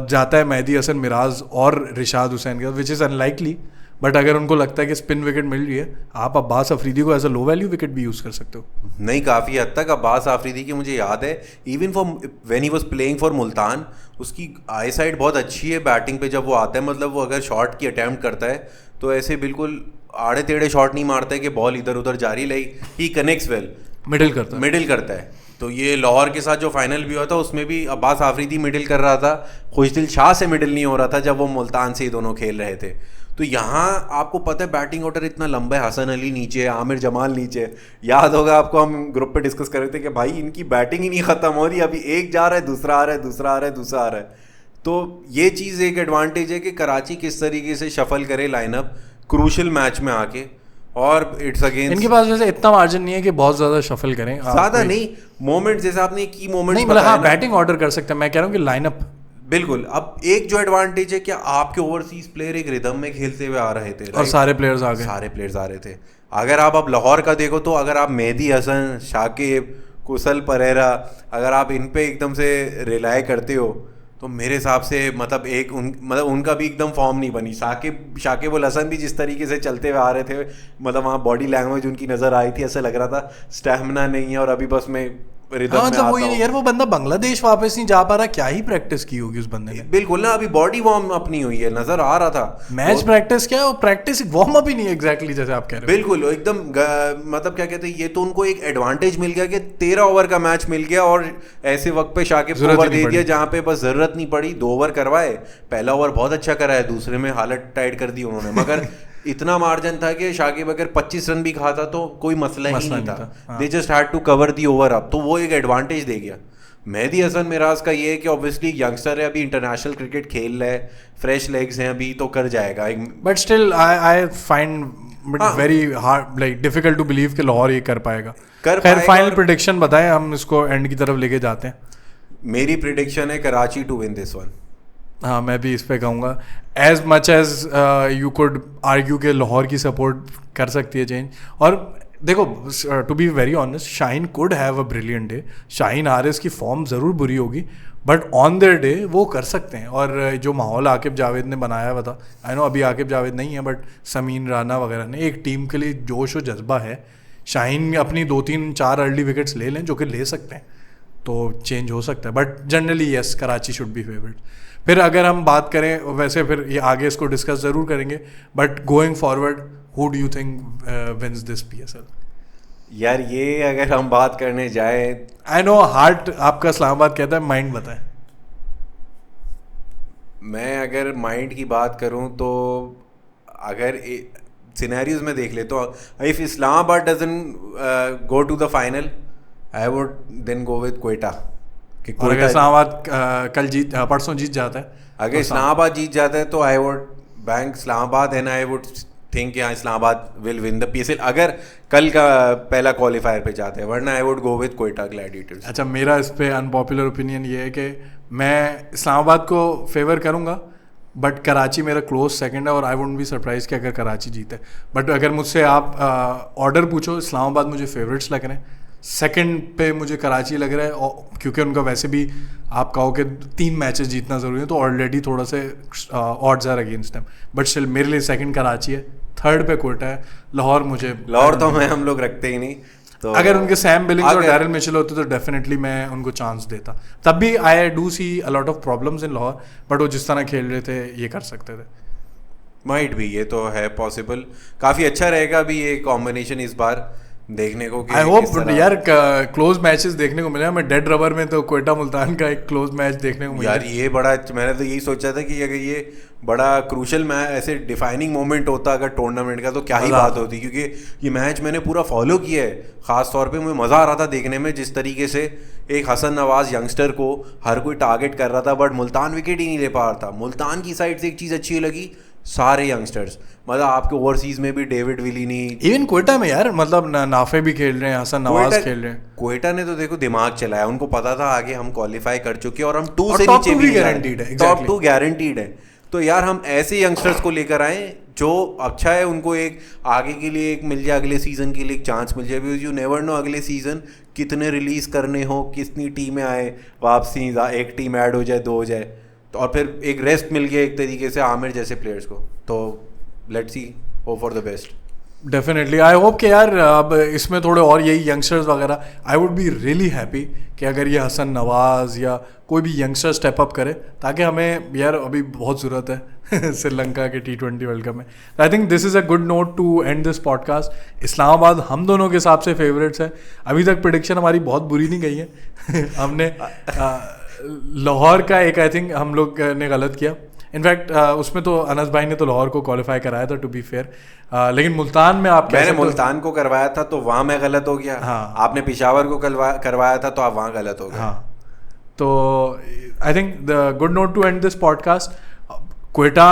Speaker 1: जाता है मेहदी हसन मिराज और रिशाद हुसैन के साथ, विच इज़ अनलाइकली, बट अगर उनको लगता है कि स्पिन विकेट मिल रही है, आप अब्बास अफरीदी को as a low value wicket भी यूज़ कर सकते हो।
Speaker 2: नहीं, काफ़ी हद तक अब्बास आफरीदी की मुझे याद है even for when he was playing for Multan, उसकी आई साइड बहुत अच्छी है बैटिंग पे जब वो आता है, मतलब वो अगर शॉट की अटैम्प्ट करता है तो ऐसे बिल्कुल आड़े टेढ़े शॉट नहीं मारता है कि बॉल इधर उधर जा रही, like he connects well, middle करता है। तो ये लाहौर के साथ जो फाइनल भी हुआ था उसमें भी अब्बास आफरीदी मिडिल कर रहा था, खुशदिल शाह से मिडिल नहीं हो रहा था जब वो मुल्तान से ही दोनों खेल रहे थे। तो यहाँ आपको पता है बैटिंग ऑर्डर इतना लंबा है, हसन अली नीचे, आमिर जमाल नीचे, याद होगा आपको हम ग्रुप पे डिस्कस कर रहे थे कि भाई इनकी बैटिंग ही नहीं ख़त्म हो रही, अभी एक जा रहा है दूसरा आ रहा है, दूसरा आ रहा है, दूसरा आ रहा है। तो ये चीज़ एक एडवांटेज है कि कराची किस तरीके से शफल करे लाइनअप क्रूशल मैच में आके, और इट्स अगेंस्ट
Speaker 1: इनके पास वैसे इतना मार्जिन नहीं है कि बहुत ज्यादा शफल करें।
Speaker 2: ज्यादा नहीं, मोमेंट जैसे आपने की मोमेंट
Speaker 1: नहीं मतलब हाँ बैटिंग ऑर्डर कर सकते हैं, मैं कह रहा हूँ कि लाइनअप
Speaker 2: बिल्कुल। अब एक जो एडवांटेज है कि आपके ओवरसीज प्लेयर एक रिदम में खेलते हुए आ रहे थे
Speaker 1: और सारे प्लेयर्स आ गए,
Speaker 2: सारे प्लेयर्स आ रहे थे। अगर आप अब लाहौर का देखो तो अगर आप मेहदी हसन, शाकिब, कुशल परेरा, अगर आप इन पे एकदम से रिलाय करते हो तो मेरे हिसाब से मतलब मतलब उनका भी एकदम फॉर्म नहीं बनी। शाकिब उल हसन भी जिस तरीके से चलते हुए आ रहे थे, मतलब वहाँ बॉडी लैंग्वेज उनकी नज़र आई थी, ऐसा लग रहा था स्टैमिना नहीं है और अभी बस मैं रिदम में आता हूँ।
Speaker 1: यार वो बंदा बांग्लादेश वापस नहीं जा पा रहा, क्या ही प्रैक्टिस की होगी उस बंदे ने।
Speaker 2: बिल्कुल ना, अभी बॉडी वार्म अप नहीं हुई है, नजर आ रहा था।
Speaker 1: मैच प्रैक्टिस क्या है, वो प्रैक्टिस वार्म अप ही नहीं है एग्जैक्टली जैसे आप कह रहे हो।
Speaker 2: बिल्कुल एकदम मतलब क्या कहते हैं, ये तो उनको एक एडवांटेज मिल गया कि 13 ओवर का मैच मिल गया और ऐसे वक्त पे शाकिब को ओवर दे दिया जहां पे बस जरूरत नहीं पड़ी। 2 ओवर करवाए, पहला ओवर बहुत अच्छा करा है, दूसरे में हालत टाइट कर दी उन्होंने, मगर इतना मार्जिन था कि शाकिब अगर 25 रन भी खाता तो कोई मसला ही नहीं था। They just had to cover the over up, तो वो एक एडवांटेज दे गया। मेहदी हसन मिराज का ये है कि ऑब्वियसली यंगस्टर है, अभी इंटरनेशनल क्रिकेट खेल रहा है, फ्रेश लेग्स हैं अभी, तो कर जाएगा।
Speaker 1: But still I find very hard, like difficult to believe कि लाहौर ये कर पाएगा। खैर फाइनल प्रेडिक्शन बताएं, हम इसको एंड की तरफ लेके जाते हैं।
Speaker 2: मेरी प्रेडिक्शन है Karachi to win this one.
Speaker 1: हाँ मैं भी इस पे कहूँगा, as much as you could argue के लाहौर की सपोर्ट कर सकती है चेंज। और देखो to be very honest, Shaheen could have a brilliant day. Shaheen Haris की फॉर्म ज़रूर बुरी होगी बट ऑन देयर डे वो कर सकते हैं। और जो माहौल आकिब जावेद ने बनाया हुआ था, आई नो अभी आकिब जावेद नहीं है बट समीन राना वगैरह ने, एक टीम के लिए जोश और जज्बा है। शाहीन अपनी 2-3-4 अर्ली विकेट्स ले लें, जो कि ले सकते हैं, तो चेंज हो सकता है। But generally yes, Karachi should be favourite. फिर अगर हम बात करें, वैसे फिर ये आगे इसको डिस्कस ज़रूर करेंगे, but going forward who do you think wins this PSL?
Speaker 2: यार ये अगर हम बात करने जाए,
Speaker 1: आई नो हार्ट आपका इस्लामाबाद कहता है, माइंड बताएं।
Speaker 2: मैं अगर माइंड की बात करूं तो अगर सिनेरियोज में देख ले तो if Islamabad doesn't go to the final, I would then go with Quetta.
Speaker 1: और अगर इस्लामाबाद परसों जीत जाता है,
Speaker 2: अगर इस्लामाबाद जीत जाता है तो I would back Islamabad and I would think यहाँ Islamabad will win the PSL अगर कल का पहला क्वालिफायर पे जाते हैं, वरना I would go with Quetta Gladiators.
Speaker 1: अच्छा, मेरा इस पे अनपॉपुलर ओपिनियन ये है कि मैं इस्लामाबाद को फेवर करूँगा बट कराची मेरा क्लोज सेकंड है और आई वुडंट बी सरप्राइज कि अगर कराची जीते। बट अगर मुझसे आप ऑर्डर पूछो, इस्लामाबाद मुझे फेवरेट्स लग रहे हैं, सेकंड पे मुझे कराची लग रहा है क्योंकि उनका वैसे भी आप कहो कि 3 मैचेस जीतना ज़रूरी है तो ऑलरेडी थोड़ा से odds are against them. But still मेरे लिए सेकंड कराची है, थर्ड पे कोटा है, लाहौर
Speaker 2: लाहौर तो हम लोग रखते ही नहीं। तो
Speaker 1: अगर उनके सैम बिलिंग्स और डैरिल मिचेल होते तो डेफिनेटली मैं उनको चांस देता। तब भी I do see a lot of problems in Lahore, but वो जिस तरह खेल रहे थे ये कर सकते थे।
Speaker 2: माइट भी, ये तो है पॉसिबल। काफ़ी अच्छा रहेगा अभी ये कॉम्बिनेशन इस बार देखने को।
Speaker 1: आई होप यार क्लोज मैचेस देखने को मिले। मैं डेड रबर में तो कोयटा मुल्तान का एक क्लोज मैच देखने को मिला
Speaker 2: यार। ये बड़ा, मैंने तो यही सोचा था कि अगर ये बड़ा क्रूशल मैच, ऐसे डिफाइनिंग मोमेंट होता अगर टूर्नामेंट का, तो क्या ही बात होती। क्योंकि ये मैच मैंने पूरा फॉलो किया है, ख़ास तौर पे मुझे मज़ा आ रहा था देखने में, जिस तरीके से एक हसन नवाज यंगस्टर को हर कोई टारगेट कर रहा था बट मुल्तान विकेट ही नहीं ले पा रहा था। मुल्तान की साइड से एक चीज़ अच्छी लगी, सारे यंगस्टर्स, मतलब आपके ओवरसीज में भी डेविड विली नहीं,
Speaker 1: इवन कोयटा में यार, मतलब नाफे भी खेल रहे हैं, हसन नवाज खेल रहे हैं।
Speaker 2: कोयटा ने तो देखो दिमाग चलाया, उनको पता था आगे हम क्वालिफाई कर चुके हैं और हम 2 से नीचे
Speaker 1: भी गारंटीड है,
Speaker 2: टॉप 2 गारंटीड है। तो यार हम ऐसे यंगस्टर्स को लेकर आए जो अच्छा है, उनको एक आगे के लिए एक मिल जाए, अगले सीजन के लिए एक चांस मिल जाए। बिकॉज यू नेवर नो अगले सीजन कितने रिलीज करने हो, कितनी टीमें आए वापसी, एक टीम ऐड हो जाए, 2 हो जाए, तो और फिर एक रेस्ट मिल गया एक तरीके से आमिर जैसे प्लेयर्स को। तो let's see, hope for the best.
Speaker 1: Definitely I hope कि यार अब इसमें थोड़े और यही यंगस्टर्स वगैरह, I would be really happy कि अगर ये हसन नवाज या कोई भी यंगस्टर स्टेप अप करे, ताकि हमें यार अभी बहुत ज़रूरत है श्रीलंका के T20 वर्ल्ड कप में। I think this is a good note to end this podcast. Islamabad हम दोनों के हिसाब से फेवरेट्स है। अभी तक प्रेडिक्शन हमारी बहुत बुरी नहीं गई है हमने लाहौर का एक आई थिंक हम लोग ने गलत किया। इनफैक्ट उसमें तो अनस भाई ने तो लाहौर को क्वालिफाई कराया था, टू बी फेयर। लेकिन मुल्तान में आप
Speaker 2: मैंने मुल्तान को करवाया था तो वहाँ मैं गलत हो गया।
Speaker 1: हाँ,
Speaker 2: आपने पेशावर को करवाया था तो आप वहाँ गलत हो गए।
Speaker 1: हाँ, तो I think the good note to end this podcast, Quetta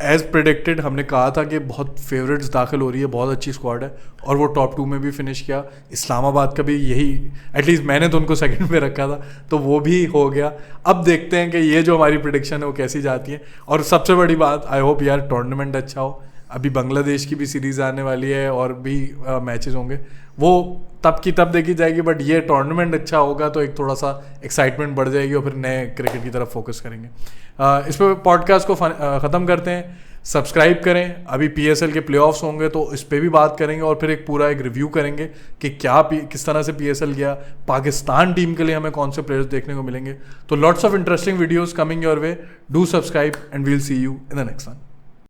Speaker 1: as predicted हमने कहा था कि बहुत फेवरेट्स दाखिल हो रही है, बहुत अच्छी स्क्वाड है, और वो टॉप 2 में भी फिनिश किया। इस्लामाबाद का भी यही, एटलीस्ट मैंने तो उनको सेकंड पे रखा था, तो वो भी हो गया। अब देखते हैं कि ये जो हमारी प्रेडिक्शन है वो कैसी जाती है। और सबसे बड़ी बात, आई होप यार टूर्नामेंट अच्छा हो। अभी बांग्लादेश की भी सीरीज़ आने वाली है और भी मैचेस होंगे, वो तब की तब देखी जाएगी, बट ये टूर्नामेंट अच्छा होगा तो एक थोड़ा सा एक्साइटमेंट बढ़ जाएगी और फिर नए क्रिकेट की तरफ फोकस करेंगे। इस पर पॉडकास्ट को ख़त्म करते हैं। सब्सक्राइब करें, अभी PSL के प्लेऑफ्स होंगे तो इस पर भी बात करेंगे और फिर पूरा एक रिव्यू करेंगे कि किस तरह से PSL गया, पाकिस्तान टीम के लिए हमें कौन से प्लेयर्स देखने को मिलेंगे। तो lots of interesting videos coming your way. Do subscribe and we'll see you in the next one.